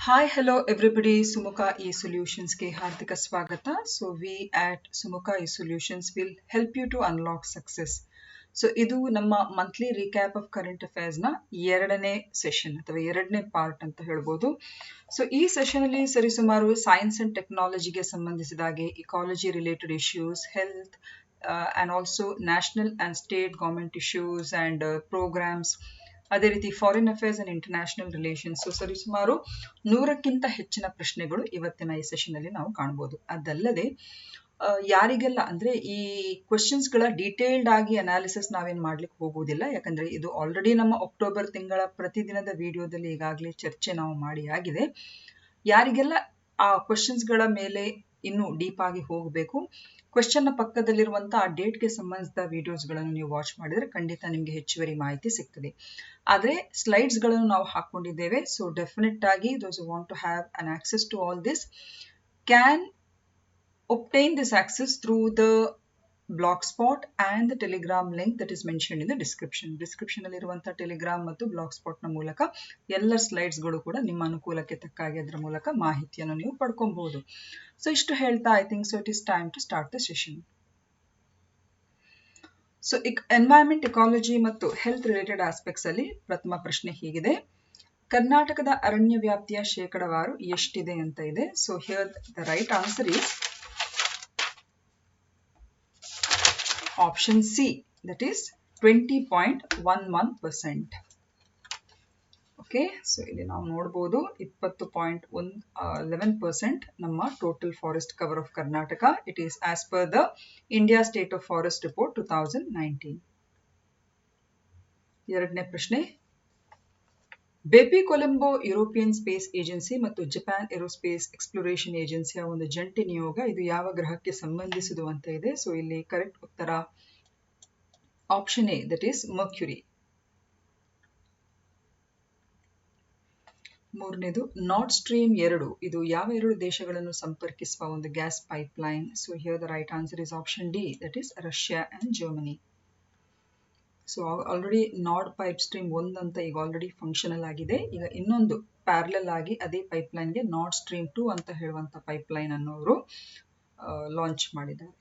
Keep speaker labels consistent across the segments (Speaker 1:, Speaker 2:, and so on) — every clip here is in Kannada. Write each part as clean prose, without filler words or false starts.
Speaker 1: Hi, hello everybody. Sumukha eSolutions के हार्दिक स्वागत. So we at Sumukha eSolutions will help you to unlock success. So ಇದು ನಮ್ಮ ಮಂತ್ಲಿ ರೀಕ್ಯಾಪ್ ಆಫ್ ಕರೆಂಟ್ ಅಫೇರ್ಸ್ನ ಎರಡನೇ ಸೆಷನ್ ಅಥವಾ ಎರಡನೇ ಪಾರ್ಟ್ ಅಂತ ಹೇಳ್ಬೋದು. ಸೊ ಈ ಸೆಷನ್ ಅಲ್ಲಿ ಸರಿಸುಮಾರು ಸೈನ್ಸ್ ಅಂಡ್ ಟೆಕ್ನಾಲಜಿಗೆ ಸಂಬಂಧಿಸಿದ ಹಾಗೆ ecology related issues, health and also national and state government issues and programmes, ಅದೇ ರೀತಿ foreign affairs and international relations, ಸರಿಸುಮಾರು 100ಕ್ಕಿಂತ ಹೆಚ್ಚಿನ ಪ್ರಶ್ನೆಗಳು ಇವತ್ತಿನ ಈ ಸೆಷನ್ ಅಲ್ಲಿ ನಾವು ಕಾಣಬಹುದು. ಅದಲ್ಲದೆ ಯಾರಿಗೆಲ್ಲ ಅಂದ್ರೆ ಈ ಕ್ವೆಶನ್ಸ್ ಗಳ ಡೀಟೇಲ್ಡ್ ಆಗಿ ಅನಾಲಿಸಿಸ್ ನಾವೇನ್ ಮಾಡ್ಲಿಕ್ಕೆ ಹೋಗುವುದಿಲ್ಲ, ಯಾಕಂದ್ರೆ ಇದು ಆಲ್ರೆಡಿ ನಮ್ಮ ಅಕ್ಟೋಬರ್ ತಿಂಗಳ ಪ್ರತಿದಿನದ ವಿಡಿಯೋದಲ್ಲಿ ಈಗಾಗಲೇ ಚರ್ಚೆ ನಾವು ಮಾಡಿ ಆಗಿದೆ. ಯಾರಿಗೆಲ್ಲ ಆ ಕ್ವೆಶನ್ಸ್ ಗಳ ಮೇಲೆ ಇನ್ನೂ ಡೀಪ್ ಆಗಿ ಹೋಗಬೇಕು, ಕ್ವೆಶನ್ ನ ಪಕ್ಕದಲ್ಲಿರುವಂತಹ ಆ ಡೇಟ್ಗೆ ಸಂಬಂಧಿಸಿದ ವಿಡಿಯೋಸ್ ಗಳನ್ನು ನೀವು ವಾಚ್ ಮಾಡಿದ್ರೆ ಖಂಡಿತ ನಿಮಗೆ ಹೆಚ್ಚುವರಿ ಮಾಹಿತಿ ಸಿಗ್ತದೆ. ಆದ್ರೆ ಸ್ಲೈಡ್ಸ್ ಗಳನ್ನು ನಾವು ಹಾಕೊಂಡಿದ್ದೇವೆ. ಸೊ ಡೆಫಿನೆಟ್ ಆಗಿ those who want to have an access to all this can obtain this access through the Blogspot and the Telegram link that is mentioned in the description. Description ಅಲ್ಲಿ ಇರುವಂತಹ ಟೆಲಿಗ್ರಾಮ್ ಮತ್ತು Blogspot ನ ಮೂಲಕ ಎಲ್ಲ ಸ್ಲೈಡ್ಸ್ ಗಳು ಕೂಡ ನಿಮ್ಮ ಅನುಕೂಲಕ್ಕೆ ತಕ್ಕಾಗಿ ಅದರ ಮೂಲಕ ಮಾಹಿತಿಯನ್ನು ನೀವು ಪಡ್ಕೊಬಹುದು. ಸೊ ಇಷ್ಟು ಹೇಳ್ತಾ I think so it is time to start the session. So environment, ecology ಮತ್ತು ಹೆಲ್ತ್ ರಿಲೇಟೆಡ್ ಆಸ್ಪೆಕ್ಟ್ಸ್ ಅಲ್ಲಿ ಪ್ರಥಮ ಪ್ರಶ್ನೆ ಹೀಗಿದೆ: ಕರ್ನಾಟಕದ ಅರಣ್ಯ ವ್ಯಾಪ್ತಿಯ ಶೇಕಡಾವಾರು ಎಷ್ಟಿದೆ ಅಂತ ಇದೆ. So here the right answer is option C, that is 20.11%. Okay, so ಇಲ್ಲಿ ನಾವು ನೋಡಬಹುದು 20.11% ನಮ್ಮ total forest cover of Karnataka. It is as per the India state of forest report 2019. ಎರಡನೇ ಪ್ರಶ್ನೆ: Bepi Colombo European space agency ಮತ್ತು ಜಪಾನ್ ಏರೋಸ್ಪೇಸ್ ಎಕ್ಸ್ಪ್ಲೋರೇಷನ್ ಏಜೆನ್ಸಿಯ ಒಂದು ಜಂಟಿ ನಿಯೋಗ, ಇದು ಯಾವ ಗ್ರಹಕ್ಕೆ ಸಂಬಂಧಿಸಿದು ಅಂತ ಇದೆ. ಸೊ ಇಲ್ಲಿ ಕರೆಕ್ಟ್ ಉತ್ತರ option A, that is Mercury. ಮೂರನೇದು ನಾರ್ಡ್ ಸ್ಟ್ರೀಮ್ 2, ಇದು ಯಾವ ಎರಡು ದೇಶಗಳನ್ನು ಸಂಪರ್ಕಿಸುವ ಒಂದು gas pipeline. So here the right answer is option D, that is Russia and Germany. So already Nord pipe stream 1 ಅಂತ ಈಗ ಆಲ್ರೆಡಿ ಫಂಕ್ಷನಲ್ ಆಗಿದೆ. ಈಗ ಇನ್ನೊಂದು ಪ್ಯಾರಲಲ್ ಆಗಿ ಅದೇ ಪೈಪ್ಲೈನ್ಗೆ ನಾರ್ಡ್ ಸ್ಟ್ರೀಮ್ 2 ಅಂತ ಹೇಳುವಂತ ಪೈಪ್ಲೈನ್ ಅನ್ನು ಅವರು ಲಾಂಚ್ ಮಾಡಿದ್ದಾರೆ.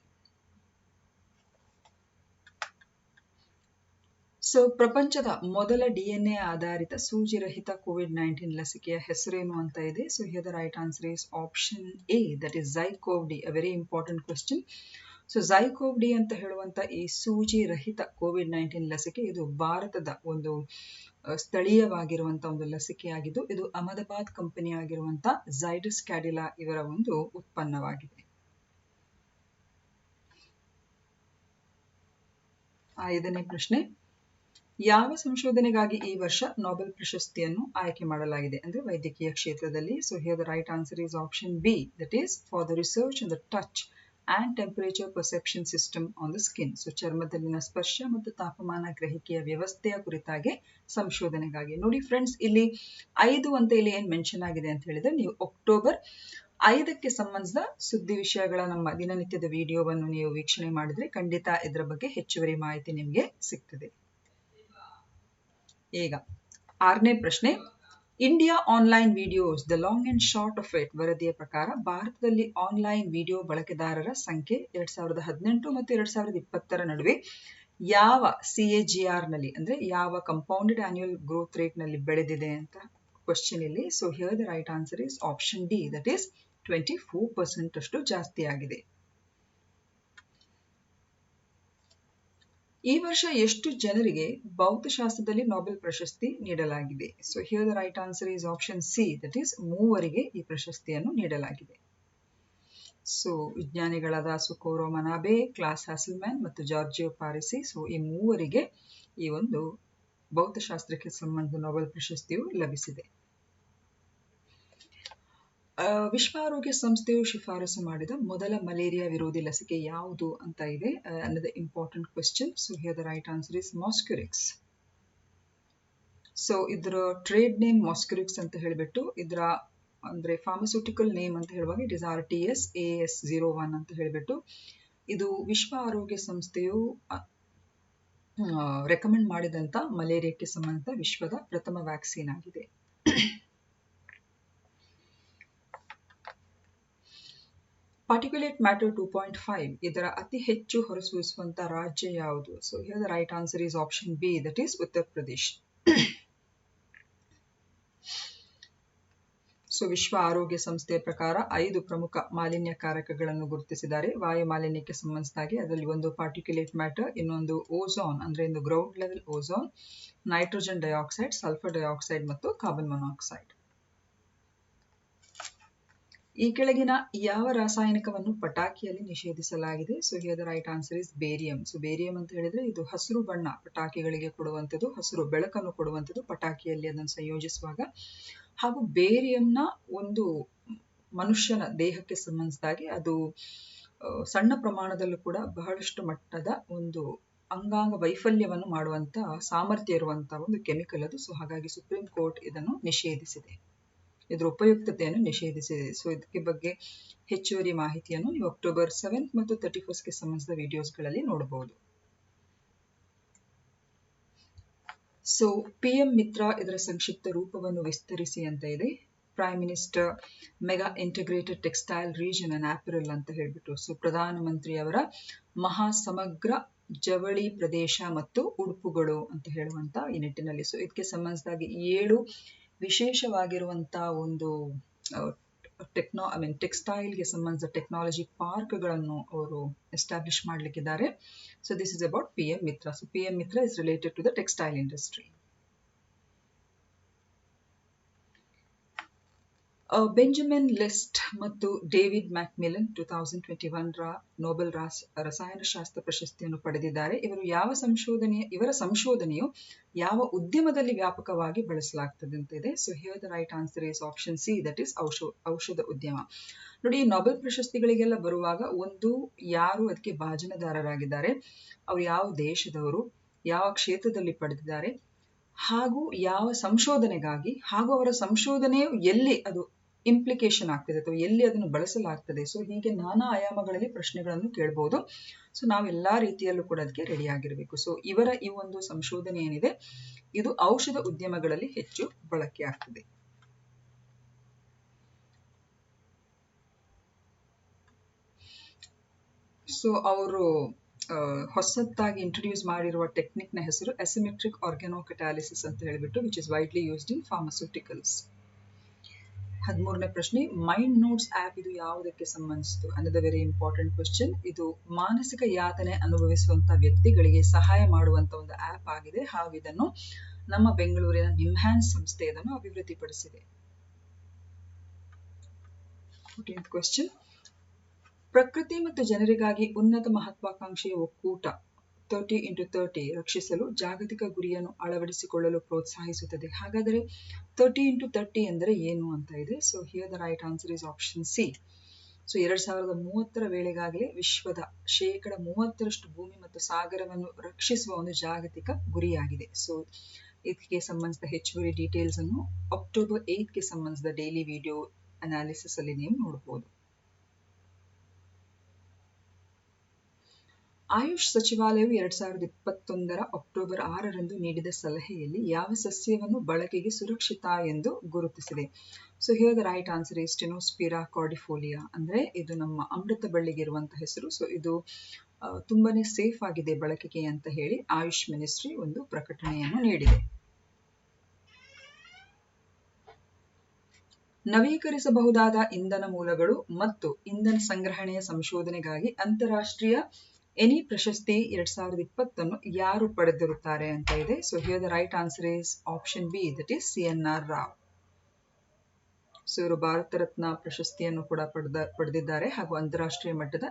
Speaker 1: ಸೊ ಪ್ರಪಂಚದ ಮೊದಲ DNA ಆಧಾರಿತ ಸೂಜಿರಹಿತ COVID-19 ಲಸಿಕೆಯ ಹೆಸರೇನು ಅಂತ ಇದೆ. So here the right answer is option A, that is ZyCoV D. A very important question. So ZyCoV D ಅಂತ ಹೇಳುವಂತ ಈ ಸೂಜಿ ರಹಿತ COVID-19 ಲಸಿಕೆ, ಇದು ಭಾರತದ ಒಂದು ಸ್ಥಳೀಯವಾಗಿರುವಂತಹ ಒಂದು ಲಸಿಕೆಯಾಗಿದ್ದು, ಇದು ಅಹಮದಾಬಾದ್ ಕಂಪನಿ ಆಗಿರುವಂತ ಝೈಡಸ್ ಕ್ಯಾಡಿಲಾ ಇವರ ಒಂದು ಉತ್ಪನ್ನವಾಗಿದೆ. ಐದನೇ ಪ್ರಶ್ನೆ: ಯಾವ ಸಂಶೋಧನೆಗಾಗಿ ಈ ವರ್ಷ ನೊಬೆಲ್ ಪ್ರಶಸ್ತಿಯನ್ನು ಆಯ್ಕೆ ಮಾಡಲಾಗಿದೆ ಅಂದ್ರೆ ವೈದ್ಯಕೀಯ ಕ್ಷೇತ್ರದಲ್ಲಿ. So here the right answer is option B, that is for the research on the touch and temperature perception system on the skin. So ಚರ್ಮದಲ್ಲಿನ ಸ್ಪರ್ಶ ಮತ್ತು ತಾಪಮಾನ ಗ್ರಹಿಕೆಯ ವ್ಯವಸ್ಥೆಯ ಕುರಿತಾಗಿ ಸಂಶೋಧನೆಗಾಗಿ. ನೋಡಿ ಫ್ರೆಂಡ್ಸ್, ಇಲ್ಲಿ 5 ಅಂತ ಇಲ್ಲಿ ಏನ್ ಮೆನ್ಷನ್ ಆಗಿದೆ ಅಂತ ಹೇಳಿದ್ರೆ, ನೀವು ಅಕ್ಟೋಬರ್ 5ಕ್ಕೆ ಸಂಬಂಧಿಸಿದ ಸುದ್ದಿ ವಿಷಯಗಳ ನಮ್ಮ ದಿನನಿತ್ಯದ ವಿಡಿಯೋವನ್ನು ನೀವು ವೀಕ್ಷಣೆ ಮಾಡಿದ್ರೆ ಖಂಡಿತ ಇದರ ಬಗ್ಗೆ ಹೆಚ್ಚುವರಿ ಮಾಹಿತಿ ನಿಮಗೆ ಸಿಗ್ತದೆ. ಈಗ 6ನೇ ಪ್ರಶ್ನೆ: India online videos the long and short of it ವರದಿಯ ಪ್ರಕಾರ ಭಾರತದಲ್ಲಿ ಆನ್ಲೈನ್ ವಿಡಿಯೋ ಬಳಕೆದಾರರ ಸಂಖ್ಯೆ 2018 ಮತ್ತು 2020 ನಡುವೆ ಯಾವ CAGR ನಲ್ಲಿ ಅಂದ್ರೆ ಯಾವ ಕಂಪೌಂಡೆಡ್ ಆನ್ಯುಯಲ್ ಗ್ರೋತ್ ರೇಟ್ ನಲ್ಲಿ ಬೆಳೆದಿದೆ ಅಂತ ಕ್ವಶನ್ ಇಲ್ಲಿ. So here the right answer is option D, that is 24% ಅಷ್ಟು ಜಾಸ್ತಿ ಆಗಿದೆ. ಈ ವರ್ಷ ಎಷ್ಟು ಜನರಿಗೆ ಭೌತಶಾಸ್ತ್ರದಲ್ಲಿ ನೊಬೆಲ್ ಪ್ರಶಸ್ತಿ ನೀಡಲಾಗಿದೆ. So here the right answer is option C, that is 3 ಈ ಪ್ರಶಸ್ತಿಯನ್ನು ನೀಡಲಾಗಿದೆ. ಸೊ ವಿಜ್ಞಾನಿಗಳಾದ ಸುಕೋರೋ ಮನಾಬೆ, ಕ್ಲಾಸ್ ಹ್ಯಾಸಲ್ಮ್ಯಾನ್ ಮತ್ತು ಜಾರ್ಜಿಯೋ ಪಾರಿಸಿ, ಸೊ ಈ 3 ಈ ಒಂದು ಭೌತಶಾಸ್ತ್ರಕ್ಕೆ ಸಂಬಂಧಿಸಿದ ನೊಬೆಲ್ ಪ್ರಶಸ್ತಿಯು ಲಭಿಸಿದೆ. ವಿಶ್ವ ಆರೋಗ್ಯ ಸಂಸ್ಥೆಯು ಶಿಫಾರಸು ಮಾಡಿದ ಮೊದಲ ಮಲೇರಿಯಾ ವಿರೋಧಿ ಲಸಿಕೆ ಯಾವುದು ಅಂತ ಇದೆ. another important question. So here the right answer is Mosquirix. So ಇದರ ಟ್ರೇಡ್ ನೇಮ್ Mosquirix ಅಂತ ಹೇಳಿಬಿಟ್ಟು, ಇದರ ಅಂದ್ರೆ ಫಾರ್ಮಸ್ಯೂಟಿಕಲ್ ನೇಮ್ ಅಂತ ಹೇಳುವಾಗ ಇಟ್ ಇಸ್ RTS-AS01 ಅಂತ ಹೇಳಿಬಿಟ್ಟು, ಇದು ವಿಶ್ವ ಆರೋಗ್ಯ ಸಂಸ್ಥೆಯು ರೆಕಮೆಂಡ್ ಮಾಡಿದಂತ ಮಲೇರಿಯಾಕ್ಕೆ ಸಂಬಂಧಿತ ವಿಶ್ವದ ಪ್ರಥಮ ವ್ಯಾಕ್ಸಿನ್ ಆಗಿದೆ. Particulate matter 2.5 ಇದರ ಅತಿ ಹೆಚ್ಚು ಹೊರಸೂಸುವಂತ ರಾಜ್ಯ ಯಾವುದು? So here the right answer is option B, that is Uttar Pradesh. So ವಿಶ್ವ ಆರೋಗ್ಯ ಸಂಸ್ಥೆಯ ಪ್ರಕಾರ 5 ಪ್ರಮುಖ ಮಾಲಿನ್ಯಕಾರಕಗಳನ್ನು ಗುರುತಿಸಿದ್ದಾರೆ ವಾಯು ಮಾಲಿನ್ಯಕ್ಕೆ ಸಂಬಂಧಿಸಿದಾಗೆ. ಅದರಲ್ಲಿ ಒಂದು ಪಾರ್ಟಿಕ್ಯುಲೇಟ್ ಮ್ಯಾಟರ್, ಇನ್ನೊಂದು ಓಝೋನ್ ಅಂದ್ರೆ ಒಂದು ground level ozone, nitrogen dioxide, sulphur dioxide ಮತ್ತು ಕಾರ್ಬನ್ ಮೊನಾಕ್ಸೈಡ್. ಈ ಕೆಳಗಿನ ಯಾವ ರಾಸಾಯನಿಕವನ್ನು ಪಟಾಕಿಯಲ್ಲಿ ನಿಷೇಧಿಸಲಾಗಿದೆ? So here the right answer is barium. So barium ಅಂತ ಹೇಳಿದ್ರೆ ಇದು ಹಸಿರು ಬಣ್ಣ ಪಟಾಕಿಗಳಿಗೆ ಕೊಡುವಂಥದ್ದು, ಹಸಿರು ಬೆಳಕನ್ನು ಕೊಡುವಂಥದ್ದು ಪಟಾಕಿಯಲ್ಲಿ ಅದನ್ನು ಸಂಯೋಜಿಸುವಾಗ. ಹಾಗೂ ಬೇರಿಯಂನ ಒಂದು ಮನುಷ್ಯನ ದೇಹಕ್ಕೆ ಸಂಬಂಧಿಸಿದಾಗೆ ಅದು ಸಣ್ಣ ಪ್ರಮಾಣದಲ್ಲೂ ಕೂಡ ಬಹಳಷ್ಟು ಮಟ್ಟದ ಒಂದು ಅಂಗಾಂಗ ವೈಫಲ್ಯವನ್ನು ಮಾಡುವಂತ ಸಾಮರ್ಥ್ಯ ಇರುವಂತಹ ಒಂದು ಕೆಮಿಕಲ್ ಅದು. ಸೊ ಹಾಗಾಗಿ ಸುಪ್ರೀಂ ಕೋರ್ಟ್ ಇದನ್ನು ನಿಷೇಧಿಸಿದೆ, ಇದರ ಉಪಯುಕ್ತತೆಯನ್ನು ನಿಷೇಧಿಸಿದೆ. ಸೊ ಇದಕ್ಕೆ ಬಗ್ಗೆ ಹೆಚ್ಚುವರಿ ಮಾಹಿತಿಯನ್ನು ನೀವು ಅಕ್ಟೋಬರ್ 7 ಮತ್ತು 31ಗೆ ಸಂಬಂಧಿಸಿದ ವಿಡಿಯೋಸ್ಗಳಲ್ಲಿ ನೋಡಬಹುದು. ಸೊ PM ಮಿತ್ರ ಇದರ ಸಂಕ್ಷಿಪ್ತ ರೂಪವನ್ನು ವಿಸ್ತರಿಸಿ ಅಂತ ಇದೆ. Prime minister mega integrated textile region and apparel ಅಂತ ಹೇಳ್ಬಿಟ್ಟು. ಸೊ ಪ್ರಧಾನಮಂತ್ರಿಯವರ ಮಹಾ ಸಮಗ್ರ ಜವಳಿ ಪ್ರದೇಶ ಮತ್ತು ಉಡುಪುಗಳು ಅಂತ ಹೇಳುವಂತ ಈ ನಿಟ್ಟಿನಲ್ಲಿ. ಸೊ ಇದಕ್ಕೆ ಸಂಬಂಧಿಸಿದಾಗಿ 7 ವಿಶೇಷವಾಗಿರುವಂತಹ ಒಂದು ಟೆಕ್ಸ್ಟೈಲ್ಗೆ ಸಂಬಂಧಿಸಿದ ಟೆಕ್ನಾಲಜಿ ಪಾರ್ಕ್ಗಳನ್ನು ಅವರು ಎಸ್ಟಾಬ್ಲಿಷ್ ಮಾಡಲಿಕ್ಕಿದ್ದಾರೆ. So this is about PM Mitra. So PM Mitra is related to the textile industry. Benjamin List ಮತ್ತು ಡೇವಿಡ್ ಮ್ಯಾಕ್ಮಿಲನ್ 2021 ನೊಬೆಲ್ ರಸಾಯನಶಾಸ್ತ್ರ ಪ್ರಶಸ್ತಿಯನ್ನು ಪಡೆದಿದ್ದಾರೆ. ಇವರ ಸಂಶೋಧನೆಯು ಯಾವ ಉದ್ಯಮದಲ್ಲಿ ವ್ಯಾಪಕವಾಗಿ ಬಳಸಲಾಗ್ತದೆ ಅಂತ ಇದೆ. So here the right answer is option C, that is ಔಷಧ ಉದ್ಯಮ. ನೋಡಿ, ಈ ನೊಬೆಲ್ ಪ್ರಶಸ್ತಿಗಳಿಗೆಲ್ಲ ಬರುವಾಗ ಒಂದು ಯಾರು ಅದಕ್ಕೆ ಭಾಜನದಾರರಾಗಿದ್ದಾರೆ, ಅವರು ಯಾವ ದೇಶದವರು, ಯಾವ ಕ್ಷೇತ್ರದಲ್ಲಿ ಪಡೆದಿದ್ದಾರೆ, ಹಾಗೂ ಯಾವ ಸಂಶೋಧನೆಗಾಗಿ, ಹಾಗೂ ಅವರ ಸಂಶೋಧನೆಯು ಎಲ್ಲಿ ಅದು ಇಂಪ್ಲಿಕೇಶನ್ ಆಗ್ತದೆ ಅಥವಾ ಎಲ್ಲಿ ಅದನ್ನು ಬಳಸಲಾಗ್ತದೆ. ಸೊ ಹೀಗೆ ನಾನಾ ಆಯಾಮಗಳಲ್ಲಿ ಪ್ರಶ್ನೆಗಳನ್ನು ಕೇಳಬಹುದು. ಸೊ ನಾವು ಎಲ್ಲಾ ರೀತಿಯಲ್ಲೂ ಕೂಡ ಅದಕ್ಕೆ ರೆಡಿ ಆಗಿರಬೇಕು. ಸೊ ಇವರ ಈ ಒಂದು ಸಂಶೋಧನೆ ಏನಿದೆ ಇದು ಔಷಧ ಉದ್ಯಮಗಳಲ್ಲಿ ಹೆಚ್ಚು ಬಳಕೆ ಆಗ್ತದೆ. ಸೊ ಅವರು ಹೊಸದಾಗಿ ಇಂಟ್ರೊಡ್ಯೂಸ್ ಮಾಡಿರುವ ಟೆಕ್ನಿಕ್ ನ ಹೆಸರು ಅಸಿಮೆಟ್ರಿಕ್ ಆರ್ಗಾನೋಕಟಾಲಿಸಿಸ್ ಅಂತ ಹೇಳಿಬಿಟ್ಟು, which is widely used in pharmaceuticals. 13ನೇ ಪ್ರಶ್ನೆ, ಮೈಂಡ್ ನೋಟ್ಸ್ ಆಪ್ ಇದು ಯಾವುದಕ್ಕೆ ಸಂಬಂಧಿಸಿತು? Another very important question. ಇದು ಮಾನಸಿಕ ಯಾತನೆ ಅನುಭವಿಸುವಂತ ವ್ಯಕ್ತಿಗಳಿಗೆ ಸಹಾಯ ಮಾಡುವಂತ ಒಂದು ಆಪ್ ಆಗಿದೆ. ಹಾಗೂ ಇದನ್ನು ನಮ್ಮ ಬೆಂಗಳೂರಿನ ನಿಮ್ಹ್ಯಾನ್ಸ್ ಸಂಸ್ಥೆ ಇದನ್ನು ಅಭಿವೃದ್ಧಿಪಡಿಸಿದೆ. 14th ಕ್ವೆಶ್ಚನ್, ಪ್ರಕೃತಿ ಮತ್ತು ಜನರಿಗಾಗಿ ಉನ್ನತ ಮಹತ್ವಾಕಾಂಕ್ಷೆಯ ಒಕ್ಕೂಟ 30x30 ರಕ್ಷಿಸಲು ಜಾಗತಿಕ ಗುರಿಯನ್ನು ಅಳವಡಿಸಿಕೊಳ್ಳಲು ಪ್ರೋತ್ಸಾಹಿಸುತ್ತದೆ. ಹಾಗಾದರೆ 30x30 ಎಂದರೆ ಏನು ಅಂತ ಇದೆ. So here the right answer is option C. So 2030 ವೇಳೆಗಾಗಲೇ ವಿಶ್ವದ 30% ಭೂಮಿ ಮತ್ತು ಸಾಗರವನ್ನು ರಕ್ಷಿಸುವ ಒಂದು ಜಾಗತಿಕ ಗುರಿಯಾಗಿದೆ. ಸೊ ಇದಕ್ಕೆ ಸಂಬಂಧಿಸಿದ ಹೆಚ್ಚುವರಿ ಡೀಟೇಲ್ಸ್ ಅನ್ನು ಅಕ್ಟೋಬರ್ 8ಗೆ ಸಂಬಂಧಿಸಿದ ಡೈಲಿ ವಿಡಿಯೋ ಅನಾಲಿಸಿಸ್ ಅಲ್ಲಿ ನೀವು ನೋಡಬಹುದು. ಆಯುಷ್ ಸಚಿವಾಲಯವು 2021 ಅಕ್ಟೋಬರ್ 6ರಂದು ನೀಡಿದ ಸಲಹೆಯಲ್ಲಿ ಯಾವ ಸಸ್ಯವನ್ನು ಬಳಕೆಗೆ ಸುರಕ್ಷಿತ ಎಂದು ಗುರುತಿಸಿದೆ. So here the right answer is Stenospira cardifolia. ಅಂದ್ರೆ ಇದು ನಮ್ಮ ಅಮೃತ ಬಳ್ಳಿಗೆ ಇರುವಂತಹ ಹೆಸರು. ಸೊ ಇದು ತುಂಬಾನೇ ಸೇಫ್ ಆಗಿದೆ ಬಳಕೆಗೆ ಅಂತ ಹೇಳಿ ಆಯುಷ್ ಮಿನಿಸ್ಟ್ರಿ ಒಂದು ಪ್ರಕಟಣೆಯನ್ನು ನೀಡಿದೆ. ನವೀಕರಿಸಬಹುದಾದ ಇಂಧನ ಮೂಲಗಳು ಮತ್ತು ಇಂಧನ ಸಂಗ್ರಹಣೆಯ ಸಂಶೋಧನೆಗಾಗಿ ಅಂತಾರಾಷ್ಟ್ರೀಯ ಎನಿ ಪ್ರಶಸ್ತಿ 2020 ಯಾರು ಪಡೆದಿರುತ್ತಾರೆ ಅಂತ ಇದೆ. So here the right answer is option B, that is CNR Rao. So ಇವರು ಭಾರತ ರತ್ನ ಪ್ರಶಸ್ತಿಯನ್ನು ಕೂಡ ಪಡೆದಿದ್ದಾರೆ ಹಾಗೂ ಅಂತಾರಾಷ್ಟ್ರೀಯ ಮಟ್ಟದ